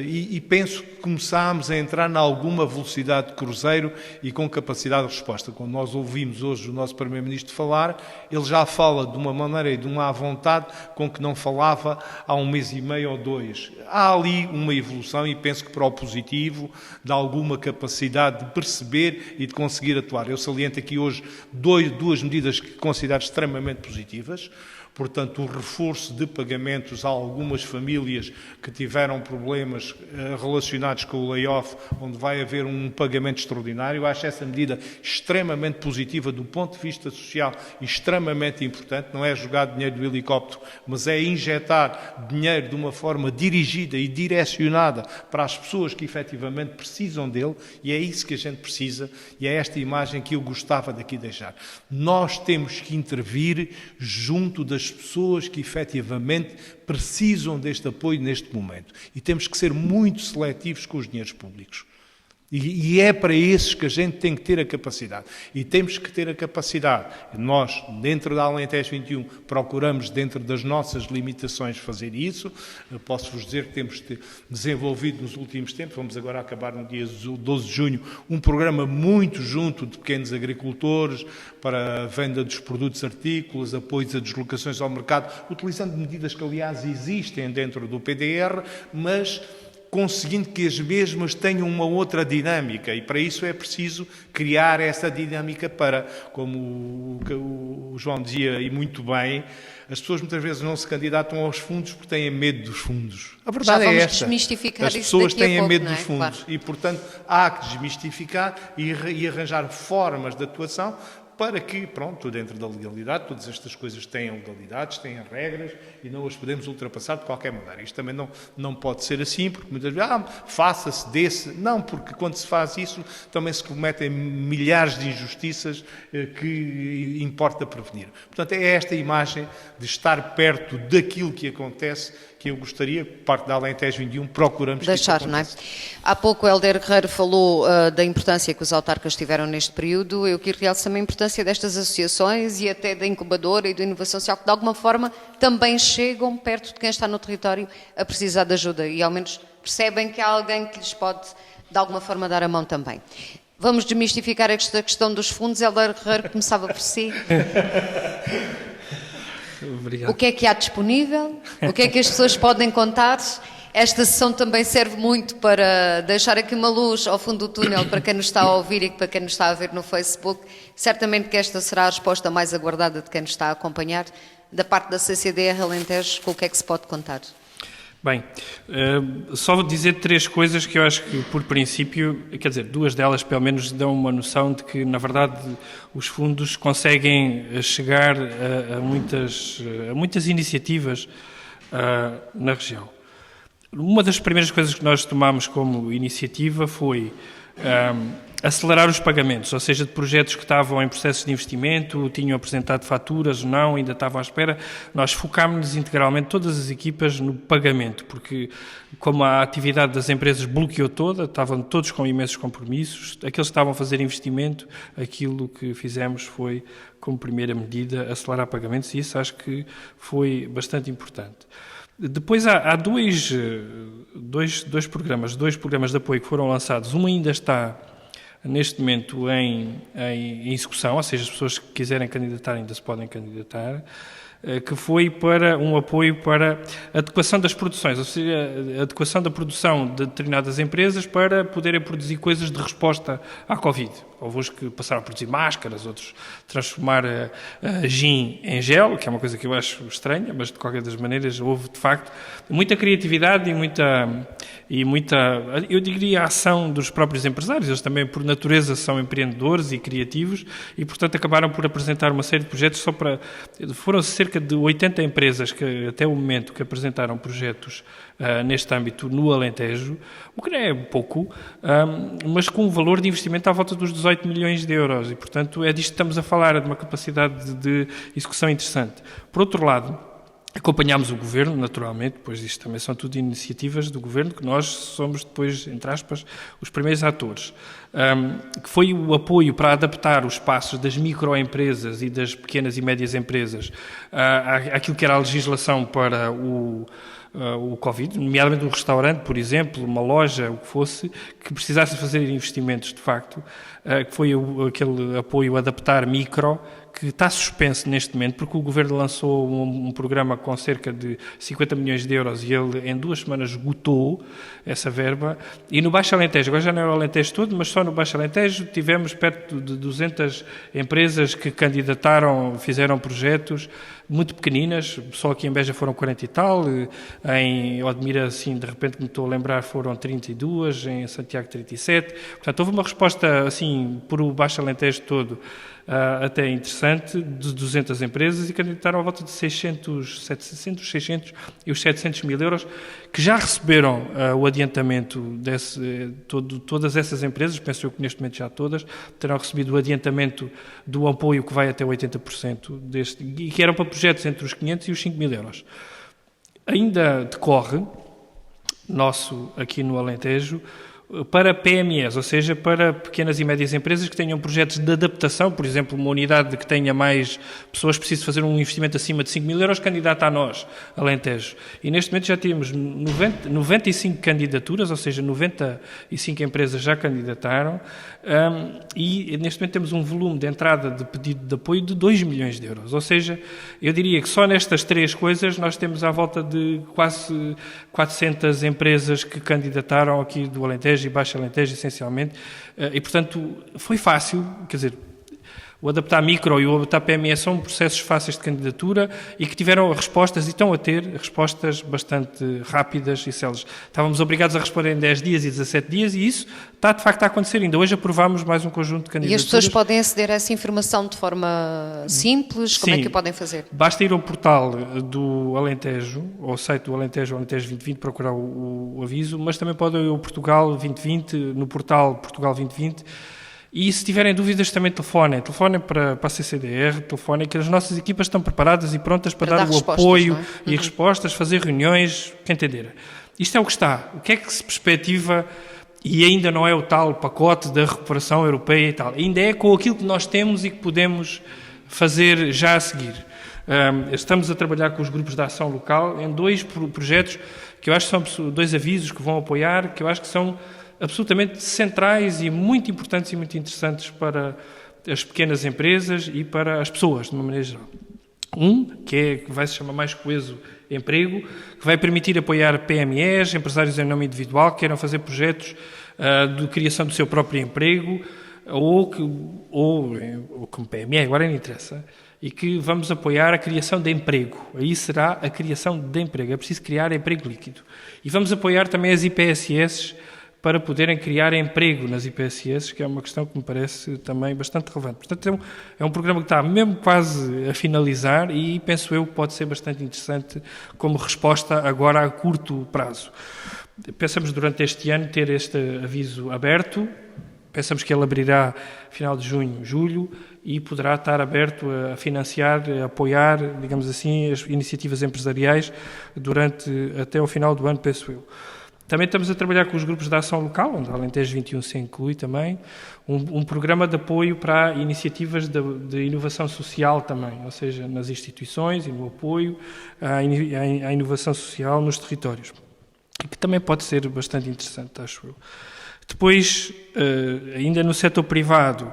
[SPEAKER 5] e penso que começámos a entrar em alguma velocidade de cruzeiro e com capacidade de resposta. Quando nós ouvimos hoje o nosso Primeiro-Ministro falar, ele já fala de uma maneira e de uma vontade com que não falava há 1 mês e meio ou 2. Há ali uma evolução e penso que para o positivo, de alguma capacidade de perceber e de conseguir atuar. Eu saliento aqui hoje duas medidas que considero extremamente positivas. portanto, o reforço de pagamentos a algumas famílias que tiveram problemas relacionados com o layoff, onde vai haver um pagamento extraordinário. Eu acho essa medida extremamente positiva do ponto de vista social e extremamente importante. Não é jogar dinheiro do helicóptero, mas é injetar dinheiro de uma forma dirigida e direcionada para as pessoas que efetivamente precisam dele, e é isso que a gente precisa, e é esta imagem que eu gostava daqui deixar. Nós temos que intervir junto das pessoas que efetivamente precisam deste apoio neste momento, e temos que ser muito seletivos com os dinheiros públicos. E é para esses que a gente tem que ter a capacidade. E temos que ter a capacidade. Nós, dentro da Alentejo 21, procuramos, dentro das nossas limitações, fazer isso. Eu posso-vos dizer que temos desenvolvido nos últimos tempos, vamos agora acabar no dia 12 de junho, um programa muito junto de pequenos agricultores para a venda dos produtos artícolas, apoios a deslocações ao mercado, utilizando medidas que, aliás, existem dentro do PDR, mas conseguindo que as mesmas tenham uma outra dinâmica, e para isso é preciso criar essa dinâmica para, como o João dizia, e muito bem, as pessoas muitas vezes não se candidatam aos fundos porque têm medo dos fundos. A verdade é esta.
[SPEAKER 1] Desmistificar
[SPEAKER 5] as pessoas
[SPEAKER 1] isso daqui
[SPEAKER 5] têm
[SPEAKER 1] a pouco,
[SPEAKER 5] medo
[SPEAKER 1] não é?
[SPEAKER 5] dos fundos,
[SPEAKER 1] Claro.
[SPEAKER 5] e, portanto, há que desmistificar e arranjar formas de atuação para que, pronto, dentro da legalidade, todas estas coisas têm legalidades, têm regras e não as podemos ultrapassar de qualquer maneira. Isto também não pode ser assim, porque muitas vezes, faça-se desse. Não, porque quando se faz isso, também se cometem milhares de injustiças que importa prevenir. Portanto, é esta imagem de estar perto daquilo que acontece que eu gostaria, parte da Alentejo 21, procuramos
[SPEAKER 1] deixar, não é? Há pouco o Helder Guerreiro falou da importância que os autarcas tiveram neste período. Eu quero realçar também a importância destas associações e até da incubadora e da inovação social, que de alguma forma também chegam perto de quem está no território a precisar de ajuda e ao menos percebem que há alguém que lhes pode de alguma forma dar a mão também. Vamos desmistificar esta questão dos fundos. Helder Guerreiro, começava por si.
[SPEAKER 4] Obrigado.
[SPEAKER 1] O que é que há disponível? O que é que as pessoas podem contar? Esta sessão também serve muito para deixar aqui uma luz ao fundo do túnel para quem nos está a ouvir e para quem nos está a ver no Facebook. Certamente que esta será a resposta mais aguardada de quem nos está a acompanhar. Da parte da CCDR Alentejo, com o que é que se pode contar?
[SPEAKER 4] Bem, só vou dizer 3 coisas que eu acho que, por princípio, quer dizer, 2 delas pelo menos dão uma noção de que, na verdade, os fundos conseguem chegar a muitas iniciativas na região. Uma das primeiras coisas que nós tomámos como iniciativa foi acelerar os pagamentos, ou seja, de projetos que estavam em processos de investimento, tinham apresentado faturas ou não, ainda estavam à espera. Nós focámos-nos integralmente, todas as equipas, no pagamento, porque como a atividade das empresas bloqueou toda, estavam todos com imensos compromissos, aqueles que estavam a fazer investimento, aquilo que fizemos foi, como primeira medida, acelerar pagamentos, e isso acho que foi bastante importante. Depois há dois programas de apoio que foram lançados. Um ainda está, neste momento, em execução, ou seja, as pessoas que quiserem candidatar ainda se podem candidatar, que foi para um apoio para a adequação das produções, ou seja, a adequação da produção de determinadas empresas para poderem produzir coisas de resposta à Covid. Houve uns que passaram a produzir máscaras, outros transformar a gin em gel, que é uma coisa que eu acho estranha, mas de qualquer das maneiras houve, de facto, muita criatividade e muita, eu diria, ação dos próprios empresários. Eles também, por natureza, são empreendedores e criativos e, portanto, acabaram por apresentar uma série de projetos foram cerca de 80 empresas que, até o momento, que apresentaram projetos neste âmbito no Alentejo, o que não é pouco, mas com um valor de investimento à volta dos 18 milhões de euros e, portanto, é disto que estamos a falar, de uma capacidade de execução interessante. Por outro lado, acompanhámos o Governo, naturalmente, pois isto também são tudo iniciativas do Governo, que nós somos depois, entre aspas, os primeiros atores, que foi o apoio para adaptar os espaços das microempresas e das pequenas e médias empresas àquilo que era a legislação para o Covid, nomeadamente um restaurante, por exemplo, uma loja, o que fosse, que precisasse fazer investimentos, de facto, que foi aquele apoio adaptar micro, que está suspenso neste momento, porque o Governo lançou um programa com cerca de 50 milhões de euros e ele em 2 semanas esgotou essa verba. E no Baixo Alentejo, agora já não é o Alentejo todo, mas só no Baixo Alentejo tivemos perto de 200 empresas que candidataram, fizeram projetos muito pequeninas, só aqui em Beja foram 40 e tal, em Odmira, assim, de repente me estou a lembrar, foram 32, em Santiago 37, portanto houve uma resposta, assim, por o Baixo Alentejo todo, até interessante, de 200 empresas, e candidataram à volta de 600 e os 700 mil euros, que já receberam o adiantamento todas essas empresas, penso eu que neste momento já todas, terão recebido o adiantamento do apoio que vai até 80%, e que eram para projetos entre os 500 e os 5 mil euros. Ainda decorre, nosso aqui no Alentejo, para PMEs, ou seja, para pequenas e médias empresas que tenham projetos de adaptação, por exemplo, uma unidade que tenha mais pessoas, precisa fazer um investimento acima de 5 mil euros, candidata a nós, Alentejo. E neste momento já temos 95 candidaturas, ou seja, 95 empresas já candidataram, e neste momento temos um volume de entrada de pedido de apoio de 2 milhões de euros. Ou seja, eu diria que só nestas três coisas nós temos à volta de quase 400 empresas que candidataram aqui do Alentejo e Baixo Alentejo, essencialmente, e, portanto, foi fácil, quer dizer, o adaptar micro e o adaptar PME são processos fáceis de candidatura e que tiveram respostas, e estão a ter respostas bastante rápidas e céleres. Estávamos obrigados a responder em 10 dias e 17 dias, e isso está, de facto, a acontecer. Ainda hoje aprovámos mais um conjunto de candidaturas.
[SPEAKER 1] E as pessoas podem aceder a essa informação de forma simples? Como é que podem fazer?
[SPEAKER 4] Basta ir ao portal do Alentejo, ao site do Alentejo, Alentejo 2020, procurar o aviso, mas também podem ir ao Portugal 2020, no portal Portugal 2020, e se tiverem dúvidas também telefonem para a CCDR, telefonem, que as nossas equipas estão preparadas e prontas para dar o apoio e respostas, fazer reuniões, que entender. Isto é o que está. O que é que se perspectiva, e ainda não é o tal pacote da recuperação europeia e tal, ainda é com aquilo que nós temos e que podemos fazer já a seguir. Estamos a trabalhar com os grupos de ação local em 2 projetos que eu acho que são 2 avisos que vão apoiar, que eu acho que são absolutamente centrais e muito importantes e muito interessantes para as pequenas empresas e para as pessoas, de uma maneira geral. Que vai se chamar Mais Coeso Emprego, que vai permitir apoiar PMEs, empresários em nome individual, que queiram fazer projetos de criação do seu próprio emprego, ou como PME, agora não interessa, e que vamos apoiar a criação de emprego. Aí será a criação de emprego. É preciso criar emprego líquido. E vamos apoiar também as IPSS, para poderem criar emprego nas IPSS, que é uma questão que me parece também bastante relevante. Portanto, é um programa que está mesmo quase a finalizar e penso eu que pode ser bastante interessante como resposta agora a curto prazo. Pensamos durante este ano ter este aviso aberto, pensamos que ele abrirá final de junho, julho, e poderá estar aberto a financiar, a apoiar, digamos assim, as iniciativas empresariais até ao final do ano, penso eu. Também estamos a trabalhar com os grupos de ação local, onde a Alentejo 21 se inclui também, um programa de apoio para iniciativas de inovação social também, ou seja, nas instituições e no apoio à inovação social nos territórios, que também pode ser bastante interessante, acho eu. Depois, ainda no setor privado,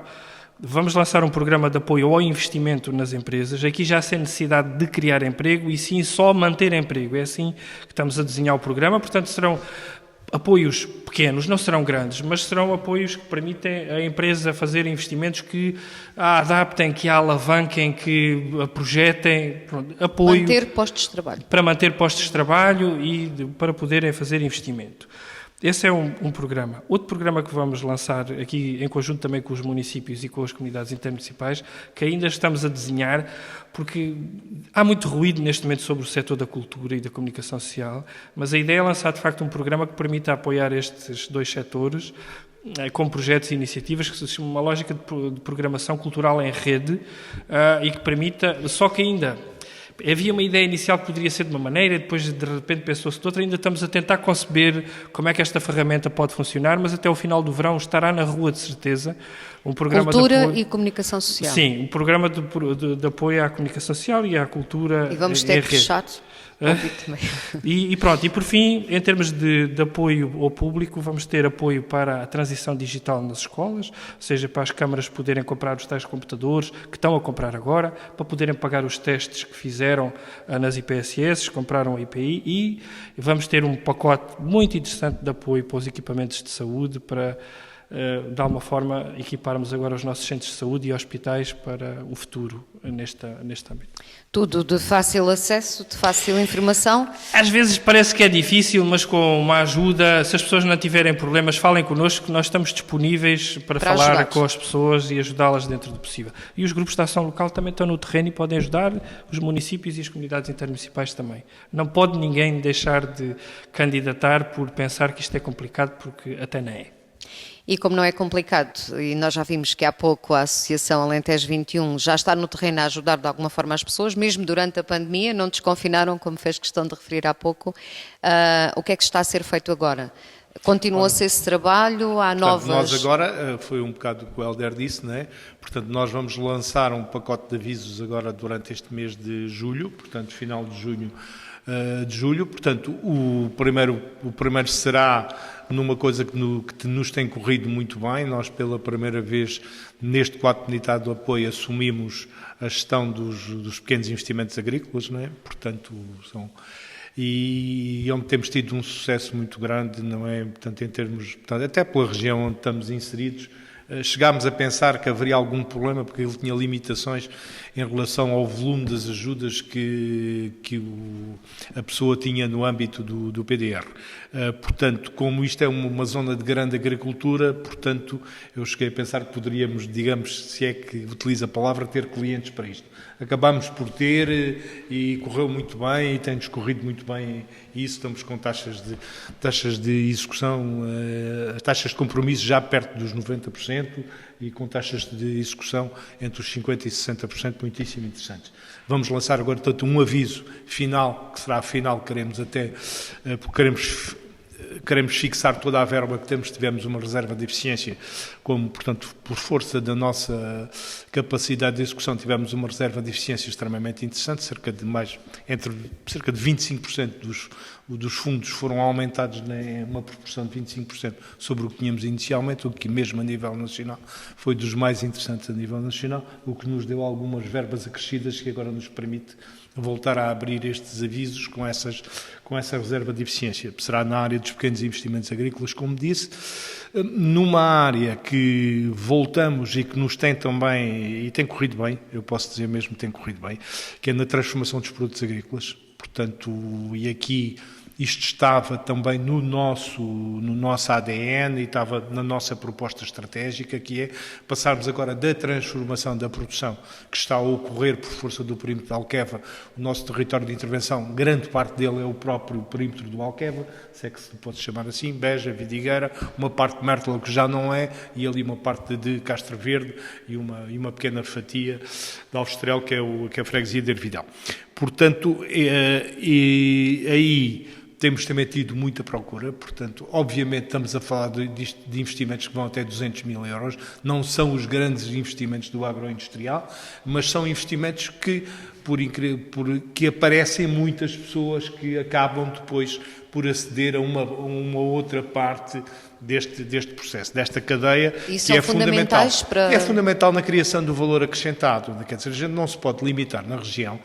[SPEAKER 4] vamos lançar um programa de apoio ao investimento nas empresas, aqui já sem necessidade de criar emprego e sim só manter emprego. É assim que estamos a desenhar o programa, portanto serão apoios pequenos, não serão grandes, mas serão apoios que permitem a empresa fazer investimentos que a adaptem, que a alavanquem, que a projetem, apoio...
[SPEAKER 1] Manter postos de trabalho.
[SPEAKER 4] Para manter postos de trabalho e para poderem fazer investimento. Esse é um programa. Outro programa que vamos lançar aqui em conjunto também com os municípios e com as comunidades intermunicipais, que ainda estamos a desenhar, porque há muito ruído neste momento sobre o setor da cultura e da comunicação social, mas a ideia é lançar de facto um programa que permita apoiar estes 2 setores com projetos e iniciativas que se chama uma lógica de programação cultural em rede e que permita, só que ainda... Havia uma ideia inicial que poderia ser de uma maneira, depois de repente pensou-se de outra. Ainda estamos a tentar conceber como é que esta ferramenta pode funcionar, mas até o final do verão estará na rua de certeza um programa
[SPEAKER 1] cultura
[SPEAKER 4] de apoio...
[SPEAKER 1] e comunicação social.
[SPEAKER 4] Sim, um programa de apoio à comunicação social e à cultura.
[SPEAKER 1] E vamos ter que fechar.
[SPEAKER 4] E pronto, e por fim, em termos de apoio ao público, vamos ter apoio para a transição digital nas escolas, ou seja, para as câmaras poderem comprar os tais computadores que estão a comprar agora, para poderem pagar os testes que fizeram nas IPSS, compraram a IPI, e vamos ter um pacote muito interessante de apoio para os equipamentos de saúde, para de alguma forma, equiparmos agora os nossos centros de saúde e hospitais para o futuro neste âmbito.
[SPEAKER 1] Tudo de fácil acesso, de fácil informação?
[SPEAKER 4] Às vezes parece que é difícil, mas com uma ajuda, se as pessoas não tiverem problemas, falem connosco, que nós estamos disponíveis para falar
[SPEAKER 1] ajudar
[SPEAKER 4] com as pessoas e ajudá-las dentro do possível. E os grupos de ação local também estão no terreno e podem ajudar, os municípios e as comunidades intermunicipais também. Não pode ninguém deixar de candidatar por pensar que isto é complicado, porque até não é.
[SPEAKER 1] E como não é complicado, e nós já vimos que há pouco a Associação Alentejo 21 já está no terreno a ajudar de alguma forma as pessoas, mesmo durante a pandemia, não desconfinaram, como fez questão de referir há pouco. O que é que está a ser feito agora? Continua-se esse trabalho? Há novas...
[SPEAKER 5] Nós agora, foi um bocado o que o Helder disse, não é? Portanto, nós vamos lançar um pacote de avisos agora durante este mês de julho, portanto, final de junho, de julho. Portanto, o primeiro será numa coisa que nos tem corrido muito bem. Nós, pela primeira vez, neste quadro de unidade de apoio, assumimos a gestão dos pequenos investimentos agrícolas, não é? Portanto, e onde temos tido um sucesso muito grande, não é? Portanto, em termos, até pela região onde estamos inseridos, chegámos a pensar que haveria algum problema porque ele tinha limitações em relação ao volume das ajudas que a pessoa tinha no âmbito do PDR. Portanto, como isto é uma zona de grande agricultura, portanto, eu cheguei a pensar que poderíamos, digamos, se é que utiliza a palavra, ter clientes para isto. Acabámos por ter e correu muito bem e tem-nos corrido muito bem e isso, estamos com taxas de execução, taxas de compromisso já perto dos 90% e com taxas de execução entre os 50% e 60%, muitíssimo interessantes. Vamos lançar agora, portanto, um aviso final, que será final, queremos fixar toda a verba que temos, tivemos uma reserva de eficiência, como, portanto, por força da nossa capacidade de execução, tivemos uma reserva de eficiência extremamente interessante, cerca de 25% dos fundos foram aumentados em uma proporção de 25% sobre o que tínhamos inicialmente, o que mesmo a nível nacional foi dos mais interessantes a nível nacional, o que nos deu algumas verbas acrescidas que agora nos permite voltar a abrir estes avisos com essa reserva de eficiência. Será na área dos pequenos investimentos agrícolas, como disse, numa área que voltamos e que nos tem também, e tem corrido bem, eu posso dizer mesmo que tem corrido bem, que é na transformação dos produtos agrícolas. Portanto, e aqui isto estava também no nosso ADN e estava na nossa proposta estratégica, que é passarmos agora da transformação da produção que está a ocorrer por força do perímetro de Alqueva. O nosso território de intervenção, grande parte dele é o próprio perímetro do Alqueva, se é que se pode chamar assim, Beja, Vidigueira, uma parte de Mértola que já não é, e ali uma parte de Castro Verde e uma pequena fatia de Alvestrel, que é a freguesia de Ervidal. Portanto, aí temos também tido muita procura, portanto, obviamente estamos a falar de investimentos que vão até 200 mil euros, não são os grandes investimentos do agroindustrial, mas são investimentos que aparecem muitas pessoas que acabam depois por aceder a uma outra parte deste processo, desta cadeia,
[SPEAKER 1] e
[SPEAKER 5] que é fundamental.
[SPEAKER 1] Para...
[SPEAKER 5] É fundamental na criação do valor acrescentado. Quer dizer, a gente não se pode limitar na região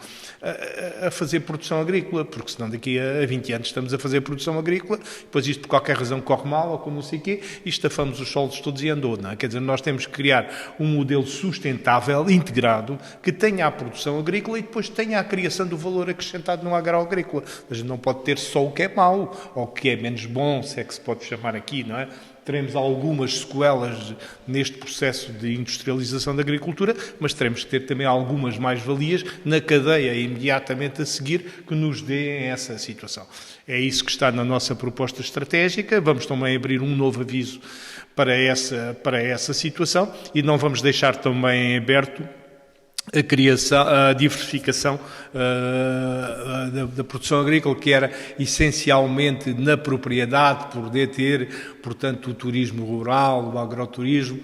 [SPEAKER 5] a fazer produção agrícola, porque senão daqui a 20 anos estamos a fazer produção agrícola, depois isto por qualquer razão corre mal, ou como não sei o quê, e estafamos os solos todos e andou, não é? Quer dizer, nós temos que criar um modelo sustentável, integrado, que tenha a produção agrícola e depois tenha a criação do valor acrescentado no agroagrícola. A gente não pode ter só o que é mau, ou o que é menos bom, se é que se pode chamar aqui, não é? Teremos algumas sequelas neste processo de industrialização da agricultura, mas teremos que ter também algumas mais-valias na cadeia imediatamente a seguir que nos deem essa situação. É isso que está na nossa proposta estratégica. Vamos também abrir um novo aviso para essa situação e não vamos deixar também aberto a diversificação da produção agrícola, que era essencialmente na propriedade, poder ter, portanto, o turismo rural, o agroturismo.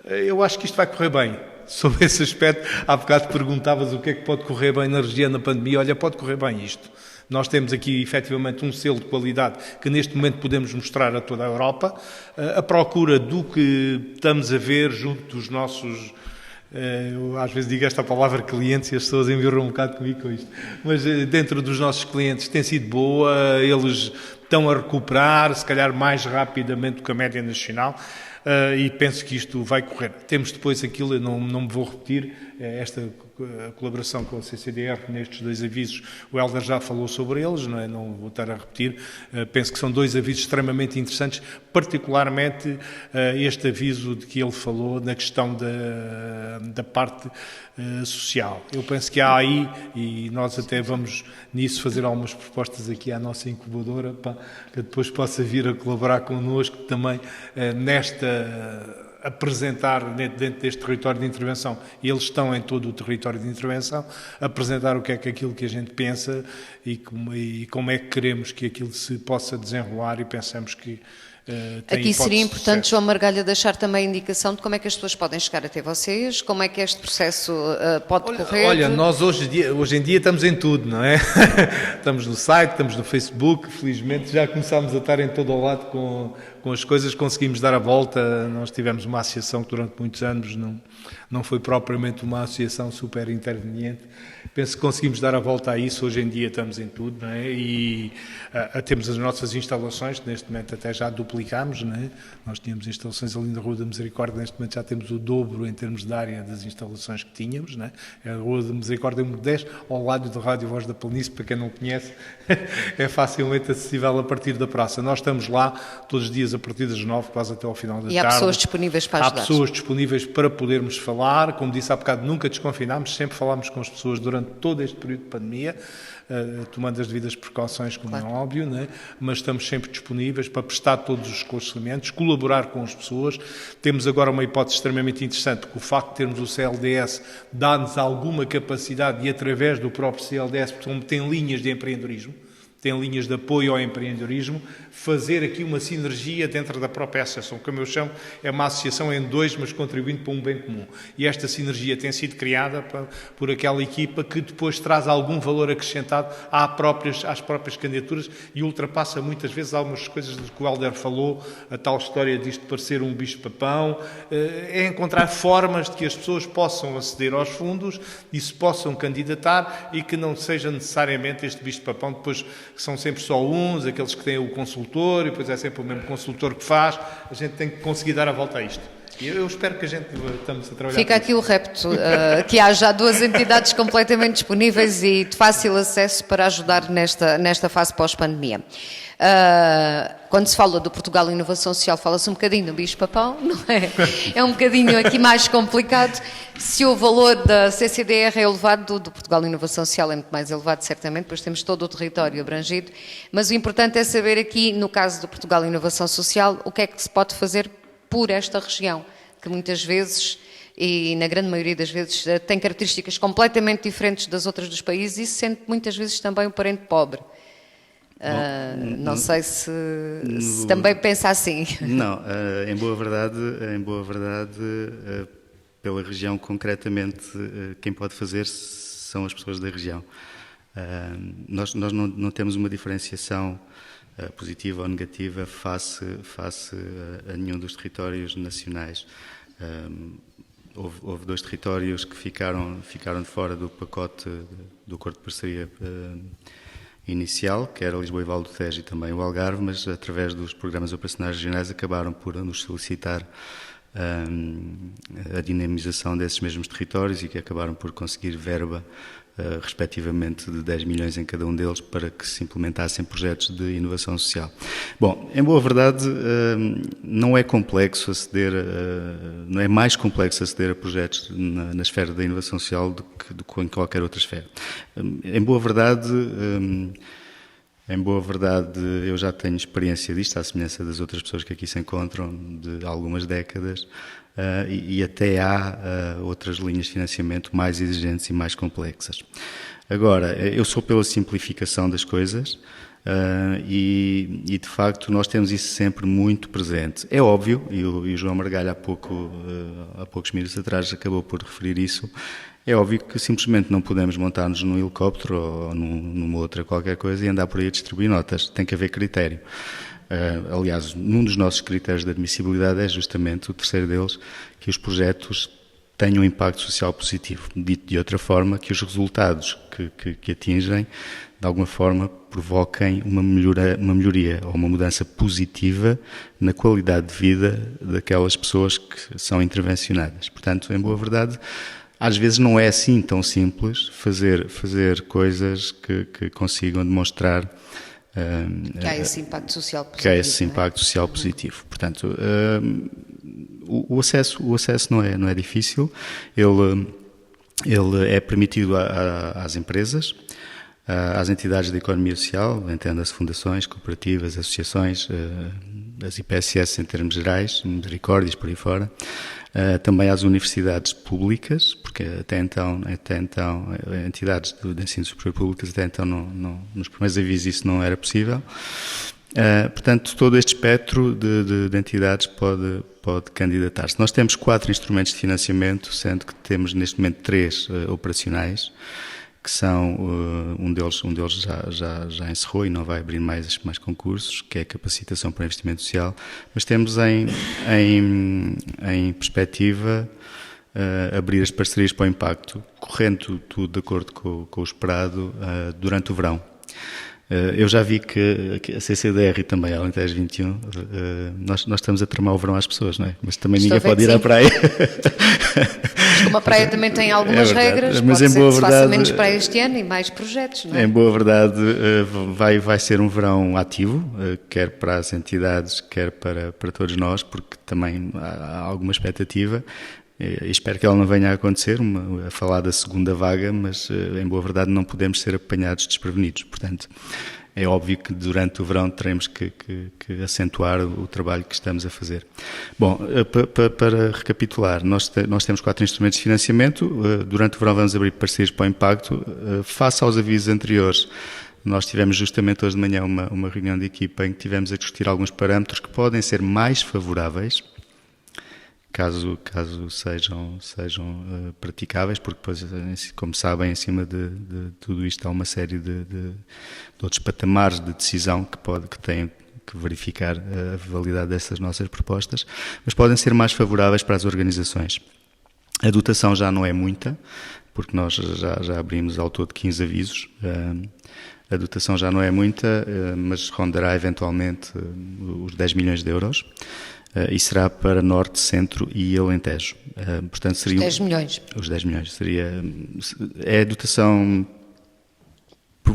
[SPEAKER 5] Eu acho que isto vai correr bem. Sobre esse aspecto, há bocado perguntavas o que é que pode correr bem na região na pandemia. Olha, pode correr bem isto. Nós temos aqui, efetivamente, um selo de qualidade que neste momento podemos mostrar a toda a Europa. A procura do que estamos a ver junto dos nossos... Eu às vezes digo esta palavra clientes e as pessoas embirram um bocado comigo com isto, mas dentro dos nossos clientes tem sido boa, eles estão a recuperar, se calhar mais rapidamente do que a média nacional. e penso que isto vai correr. Temos depois aquilo, eu não me vou repetir, esta colaboração com a CCDR nestes 2 avisos, o Hélder já falou sobre eles, não vou estar a repetir, penso que são 2 avisos extremamente interessantes, particularmente este aviso de que ele falou na questão da parte social. Eu penso que há aí, e nós até vamos nisso fazer algumas propostas aqui à nossa incubadora, para que depois possa vir a colaborar connosco também apresentar dentro deste território de intervenção, e eles estão em todo o território de intervenção, apresentar o que é que aquilo que a gente pensa e como é que queremos que aquilo se possa desenrolar, e pensamos que
[SPEAKER 1] aqui seria importante, João Margalha, deixar também a indicação de como é que as pessoas podem chegar até vocês, como é que este processo pode correr.
[SPEAKER 5] Olha, nós hoje em dia estamos em tudo, não é? Estamos no site, estamos no Facebook, felizmente já começámos a estar em todo o lado com as coisas, conseguimos dar a volta. Nós tivemos uma associação que durante muitos anos não foi propriamente uma associação super interveniente. Penso que conseguimos dar a volta a isso. Hoje em dia estamos em tudo, não é? E temos as nossas instalações, que neste momento até já duplicámos, não é? Nós tínhamos instalações ali na Rua da Misericórdia, neste momento já temos o dobro em termos de área das instalações que tínhamos, não é? A Rua da Misericórdia é número 10, ao lado da Rádio Voz da Planície, para quem não conhece, é facilmente acessível a partir da praça. Nós estamos lá todos os dias a partir das 9, quase até ao final da tarde.
[SPEAKER 1] E há pessoas disponíveis para ajudar.
[SPEAKER 5] Há pessoas disponíveis para podermos falar. Como disse há bocado, nunca desconfinámos, sempre falámos com as pessoas durante todo este período de pandemia, tomando as devidas precauções, como claro. É óbvio, né? Mas estamos sempre disponíveis para prestar todos os esclarecimentos, colaborar com as pessoas. Temos agora uma hipótese extremamente interessante, que o facto de termos o CLDS dá-nos alguma capacidade de, através do próprio CLDS, porque tem linhas de empreendedorismo, tem linhas de apoio ao empreendedorismo, fazer aqui uma sinergia dentro da própria associação. Como eu chamo, é uma associação em 2, mas contribuindo para um bem comum. E esta sinergia tem sido criada por aquela equipa que depois traz algum valor acrescentado às próprias candidaturas e ultrapassa muitas vezes algumas coisas que o Hélder falou, a tal história disto parecer um bicho-papão, é encontrar formas de que as pessoas possam aceder aos fundos e se possam candidatar e que não seja necessariamente este bicho-papão depois que são sempre só uns, aqueles que têm o consultor, e depois é sempre o mesmo consultor que faz. A gente tem que conseguir dar a volta a isto. E eu espero que a gente estamos a trabalhar.
[SPEAKER 1] Fica aqui o repto, que há já 2 entidades completamente disponíveis e de fácil acesso para ajudar nesta fase pós-pandemia. Quando se fala do Portugal Inovação Social, fala-se um bocadinho do bicho-papão, não é? É um bocadinho aqui mais complicado. Se o valor da CCDR é elevado, do Portugal Inovação Social é muito mais elevado, certamente, pois temos todo o território abrangido. Mas o importante é saber aqui, no caso do Portugal Inovação Social, o que é que se pode fazer por esta região, que muitas vezes, e na grande maioria das vezes, tem características completamente diferentes das outras dos países e se sente muiade vezes também um parente pobre. Não sei se também pensa assim.
[SPEAKER 3] Não, em boa verdade, pela região concretamente, quem pode fazer são as pessoas da região. Nós não temos uma diferenciação positiva ou negativa face a nenhum dos territórios nacionais. Houve 2 territórios que ficaram de fora do pacote do acordo de parceria inicial, que era Lisboa e Vale do Tejo e também o Algarve, mas através dos programas operacionais regionais acabaram por nos solicitar a dinamização desses mesmos territórios e que acabaram por conseguir verba respectivamente de 10 milhões em cada um deles para que se implementassem projetos de inovação social. Bom, em boa verdade, não é complexo aceder, não é mais complexo aceder a projetos na esfera da inovação social do que em qualquer outra esfera. Em boa verdade, eu já tenho experiência disto, à semelhança das outras pessoas que aqui se encontram, de algumas décadas, e até há outras linhas de financiamento mais exigentes e mais complexas. Agora, eu sou pela simplificação das coisas e de facto nós temos isso sempre muito presente. É óbvio, e o João Margalha há poucos minutos atrás acabou por referir isso, é óbvio que simplesmente não podemos montar-nos num helicóptero ou numa outra qualquer coisa e andar por aí a distribuir notas. Tem que haver critério. Aliás, num dos nossos critérios de admissibilidade é justamente o terceiro deles, que os projetos tenham um impacto social positivo. Dito de outra forma, que os resultados que atingem, de alguma forma, provoquem uma melhoria ou uma mudança positiva na qualidade de vida daquelas pessoas que são intervencionadas. Portanto, em boa verdade, às vezes não é assim tão simples fazer coisas que consigam demonstrar
[SPEAKER 1] que há esse impacto social positivo.
[SPEAKER 3] Que há esse impacto social positivo. Portanto, o acesso não é difícil, ele é permitido às empresas, às entidades da economia social, entenda-se fundações, cooperativas, associações, as IPSS em termos gerais, misericórdias por aí fora, também às universidades públicas, porque até então entidades de ensino superior públicas, até então nos primeiros avisos isso não era possível. Portanto, todo este espectro de entidades pode candidatar-se. Nós temos 4 instrumentos de financiamento, sendo que temos neste momento 3 operacionais, que são, um deles já encerrou e não vai abrir mais concursos, que é a capacitação para investimento social, mas temos em perspectiva abrir as parcerias para o impacto, correndo tudo de acordo com o esperado durante o verão. Eu já vi que a CCDR e também a Alentejo 21, nós estamos a tramar o verão às pessoas, não é? Mas também ninguém pode ir à praia.
[SPEAKER 1] Mas como a praia também tem algumas regras,
[SPEAKER 3] mas
[SPEAKER 1] pode
[SPEAKER 3] em
[SPEAKER 1] ser
[SPEAKER 3] boa
[SPEAKER 1] que se
[SPEAKER 3] verdade,
[SPEAKER 1] faça menos praia este ano e mais projetos, não é?
[SPEAKER 3] Em boa verdade, vai ser um verão ativo, quer para as entidades, quer para todos nós, porque também há alguma expectativa. Espero que ela não venha a acontecer, a falar da segunda vaga, mas em boa verdade não podemos ser apanhados desprevenidos. Portanto, é óbvio que durante o verão teremos que acentuar o trabalho que estamos a fazer. Bom, para recapitular, nós temos 4 instrumentos de financiamento. Durante o verão vamos abrir parcerias para o impacto. Face aos avisos anteriores, nós tivemos justamente hoje de manhã uma reunião de equipa em que tivemos a discutir alguns parâmetros que podem ser mais favoráveis, caso sejam praticáveis, porque depois, como sabem, em cima de tudo isto há uma série de outros patamares de decisão que têm que verificar a validade dessas nossas propostas, mas podem ser mais favoráveis para as organizações. A dotação já não é muita, porque nós já abrimos ao todo 15 avisos. A dotação já não é muita, mas rondará eventualmente os 10 milhões de euros. E será para Norte, Centro e Alentejo. Portanto, seria
[SPEAKER 1] os 10 milhões.
[SPEAKER 3] Os 10 milhões. É a dotação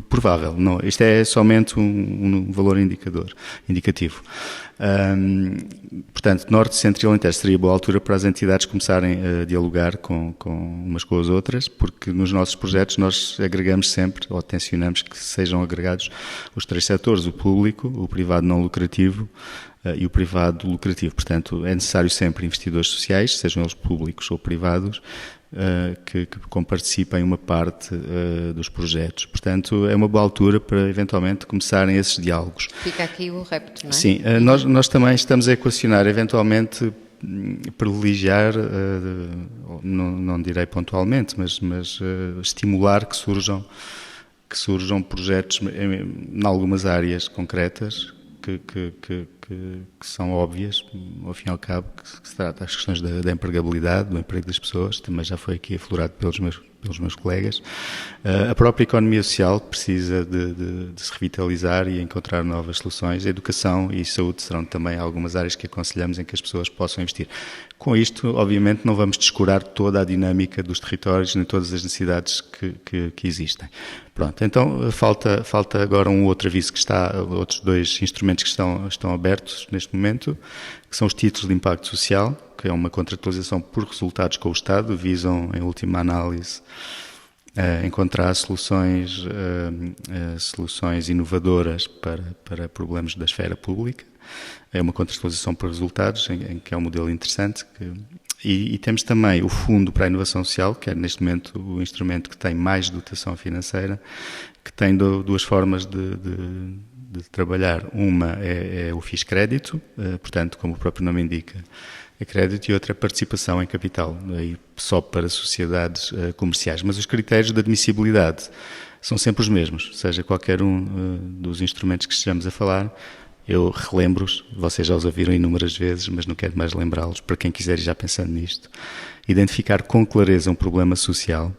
[SPEAKER 3] provável. Não, isto é somente um valor indicativo. Portanto, Norte, Centro e Alentejo seria boa altura para as entidades começarem a dialogar com umas com as outras, porque nos nossos projetos nós agregamos sempre, ou tensionamos que sejam agregados os 3 setores, o público, o privado não lucrativo e o privado lucrativo. Portanto, é necessário sempre investidores sociais, sejam eles públicos ou privados, que comparticipem uma parte dos projetos. Portanto, é uma boa altura para eventualmente começarem esses diálogos.
[SPEAKER 1] Fica aqui o repto, não é?
[SPEAKER 3] Sim, nós também estamos a equacionar eventualmente privilegiar, não direi pontualmente, mas estimular que surjam projetos em algumas áreas concretas que são óbvias, ao fim e ao cabo, que se trata das questões da empregabilidade, do emprego das pessoas, também já foi aqui aflorado pelos meus colegas. A própria economia social precisa de se revitalizar e encontrar novas soluções. A educação e saúde serão também algumas áreas que aconselhamos em que as pessoas possam investir. Com isto, obviamente, não vamos descurar toda a dinâmica dos territórios nem todas as necessidades que existem. Pronto, então falta agora um outro aviso outros 2 instrumentos que estão abertos neste momento, que são os títulos de impacto social, que é uma contratualização por resultados com o Estado, visam, em última análise, encontrar soluções inovadoras para problemas da esfera pública. É uma contratualização por resultados, em que é um modelo interessante. E temos também o Fundo para a Inovação Social, que é neste momento o instrumento que tem mais dotação financeira, que tem 2 formas de trabalhar. Uma é o FIS Crédito, portanto, como o próprio nome indica, é crédito, e outra é participação em capital, aí só para sociedades comerciais. Mas os critérios de admissibilidade são sempre os mesmos, seja qualquer um dos instrumentos que estejamos a falar, eu relembro-os, vocês já os ouviram inúmeras vezes, mas não quero mais lembrá-los, para quem quiser ir já pensando nisto. Identificar com clareza um problema social,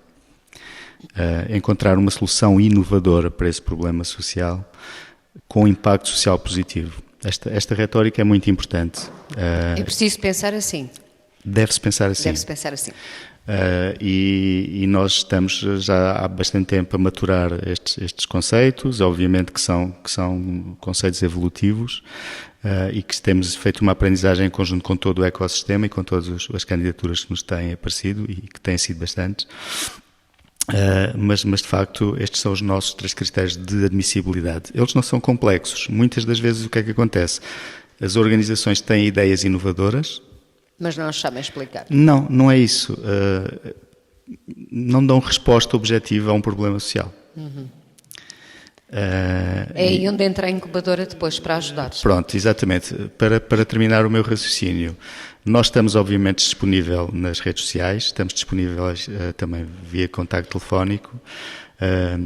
[SPEAKER 3] encontrar uma solução inovadora para esse problema social, com impacto social positivo. Esta retórica é muito importante.
[SPEAKER 1] É preciso pensar assim.
[SPEAKER 3] Deve-se pensar assim.
[SPEAKER 1] Deve-se pensar assim.
[SPEAKER 3] E nós estamos já há bastante tempo a maturar estes conceitos, obviamente que são conceitos evolutivos, e que temos feito uma aprendizagem em conjunto com todo o ecossistema e com todas as candidaturas que nos têm aparecido e que têm sido bastantes. Mas de facto estes são os nossos 3 critérios de admissibilidade. Eles não são complexos. Muitas das vezes o que é que acontece? As organizações têm ideias inovadoras,
[SPEAKER 1] mas não sabem explicar.
[SPEAKER 3] Não é isso. Não dão resposta objetiva a um problema social.
[SPEAKER 1] É aí onde entra a incubadora depois para ajudar.
[SPEAKER 3] Pronto, exatamente. Para terminar o meu raciocínio, nós estamos obviamente disponível nas redes sociais, estamos disponíveis também via contacto telefónico,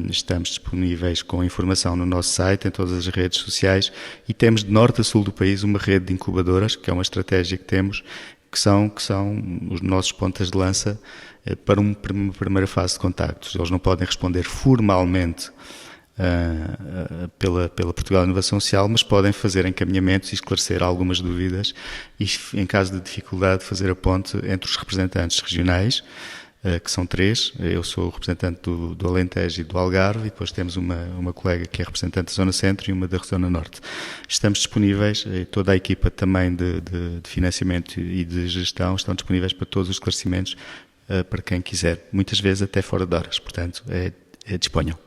[SPEAKER 3] estamos disponíveis com informação no nosso site, em todas as redes sociais, e temos de norte a sul do país uma rede de incubadoras, que é uma estratégia que temos, que são os nossos pontas de lança para uma primeira fase de contactos. Eles não podem responder formalmente pela Portugal Inovação Social, mas podem fazer encaminhamentos e esclarecer algumas dúvidas e, em caso de dificuldade, fazer a ponte entre os representantes regionais, que são 3. Eu sou o representante do Alentejo e do Algarve, e depois temos uma colega que é representante da Zona Centro e uma da Zona Norte. Estamos disponíveis, toda a equipa também de financiamento e de gestão estão disponíveis para todos os esclarecimentos para quem quiser, muitas vezes até fora de horas, portanto, disponham.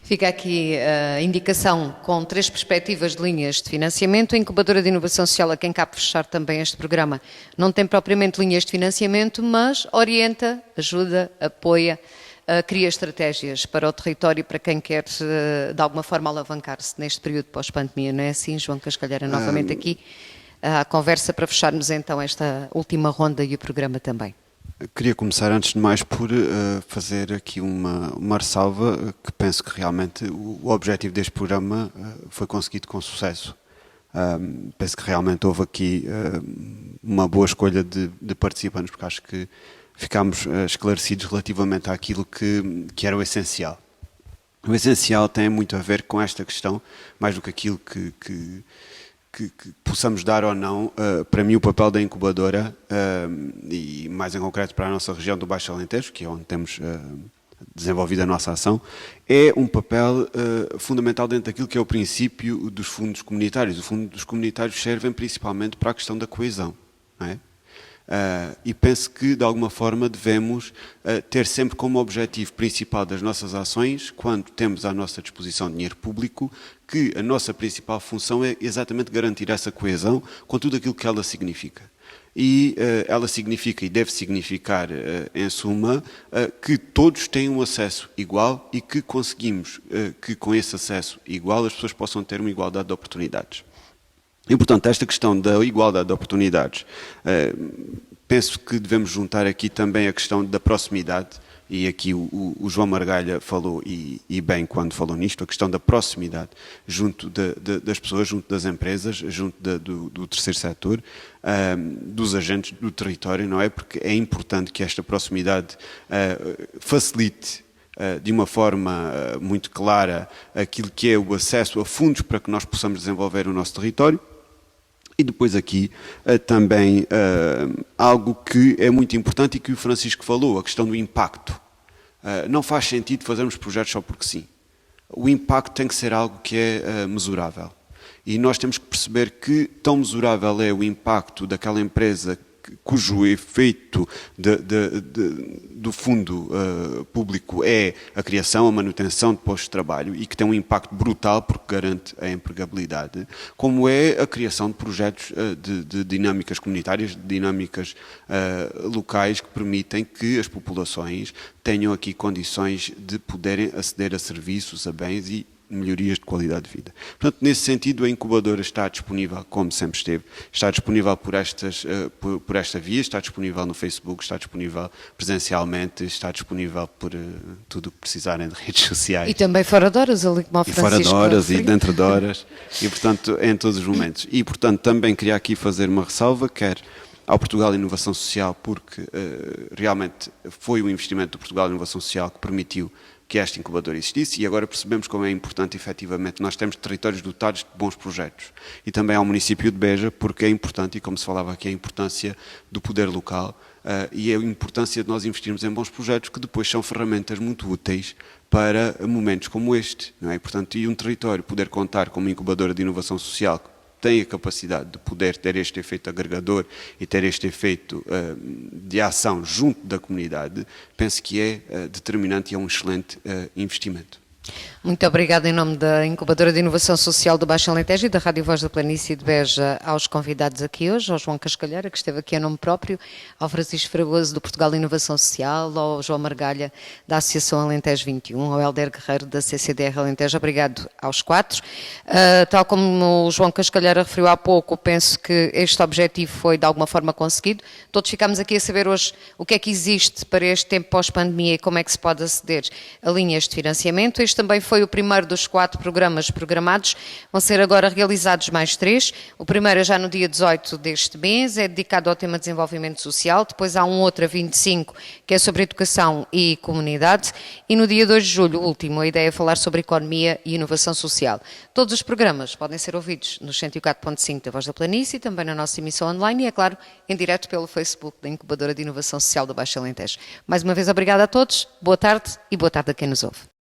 [SPEAKER 1] Fica aqui a indicação com 3 perspectivas de linhas de financiamento. A Incubadora de Inovação Social, a quem cabe fechar também este programa, não tem propriamente linhas de financiamento, mas orienta, ajuda, apoia, cria estratégias para o território, para quem quer de alguma forma alavancar-se neste período pós-pandemia. Não é assim, João Cascalheira, novamente aqui a conversa para fecharmos então esta última ronda e o programa também.
[SPEAKER 2] Queria começar, antes de mais, por fazer aqui uma ressalva, que penso que realmente o objetivo deste programa foi conseguido com sucesso. Penso que realmente houve aqui uma boa escolha de participantes, porque acho que ficámos esclarecidos relativamente àquilo que era o essencial. O essencial tem muito a ver com esta questão, mais do que aquilo que possamos dar ou não. Para mim, o papel da incubadora, e mais em concreto para a nossa região do Baixo Alentejo, que é onde temos desenvolvido a nossa ação, é um papel fundamental dentro daquilo que é o princípio dos fundos comunitários. Os fundos comunitários servem principalmente para a questão da coesão, não é? E penso que, de alguma forma, devemos ter sempre como objetivo principal das nossas ações, quando temos à nossa disposição dinheiro público, que a nossa principal função é exatamente garantir essa coesão com tudo aquilo que ela significa. E ela significa e deve significar, em suma, que todos têm um acesso igual e que conseguimos que, com esse acesso igual, as pessoas possam ter uma igualdade de oportunidades. E, portanto, esta questão da igualdade de oportunidades, penso que devemos juntar aqui também a questão da proximidade, e aqui o João Margalha falou, e bem quando falou nisto, a questão da proximidade junto das pessoas, junto das empresas, junto do terceiro setor, dos agentes do território, não é? Porque é importante que esta proximidade facilite de uma forma muito clara aquilo que é o acesso a fundos para que nós possamos desenvolver o nosso território. E depois aqui também algo que é muito importante e que o Francisco falou, a questão do impacto. Não faz sentido fazermos projetos só porque sim. O impacto tem que ser algo que é mesurável. E nós temos que perceber que tão mesurável é o impacto daquela empresa cujo efeito do fundo público é a criação, a manutenção de postos de trabalho e que tem um impacto brutal porque garante a empregabilidade, como é a criação de projetos de dinâmicas comunitárias, de dinâmicas locais que permitem que as populações tenham aqui condições de poderem aceder a serviços, a bens e melhorias de qualidade de vida. Portanto, nesse sentido, a incubadora está disponível, como sempre esteve, está disponível por esta via, está disponível no Facebook, está disponível presencialmente, está disponível por tudo o que precisarem de redes sociais.
[SPEAKER 1] E também fora de horas, ali como o Francisco.
[SPEAKER 2] E fora de horas, e dentro de horas, e portanto, em todos os momentos. E portanto, também queria aqui fazer uma ressalva, quer ao Portugal Inovação Social, porque realmente foi o investimento do Portugal Inovação Social que permitiu que esta incubadora existisse, e agora percebemos como é importante, efetivamente, nós temos territórios dotados de bons projetos. E também ao município de Beja, porque é importante, e como se falava aqui, a importância do poder local e a importância de nós investirmos em bons projetos que depois são ferramentas muito úteis para momentos como este, não é? Portanto, e um território poder contar com uma incubadora de inovação social que tem a capacidade de poder ter este efeito agregador e ter este efeito de ação junto da comunidade, penso que é determinante e é um excelente investimento.
[SPEAKER 1] Muito obrigada em nome da Incubadora de Inovação Social do Baixo Alentejo e da Rádio Voz da Planície de Beja aos convidados aqui hoje, ao João Cascalheira, que esteve aqui a nome próprio, ao Francisco Fragoso do Portugal Inovação Social, ao João Margalha da Associação Alentejo 21, ao Helder Guerreiro da CCDR Alentejo. Obrigado aos quatro. Tal como o João Cascalheira referiu há pouco, penso que este objetivo foi de alguma forma conseguido. Todos ficamos aqui a saber hoje o que é que existe para este tempo pós-pandemia e como é que se pode aceder a linhas de financiamento. Este também foi o primeiro dos 4 programas programados, vão ser agora realizados mais 3. O primeiro é já no dia 18 deste mês, é dedicado ao tema desenvolvimento social, depois há um outro a 25, que é sobre educação e comunidade, e no dia 2 de julho, o último, a ideia é falar sobre economia e inovação social. Todos os programas podem ser ouvidos no 104.5 da Voz da Planície, também na nossa emissão online e, é claro, em direto pelo Facebook da Incubadora de Inovação Social do Baixo Alentejo. Mais uma vez, obrigada a todos, boa tarde e boa tarde a quem nos ouve.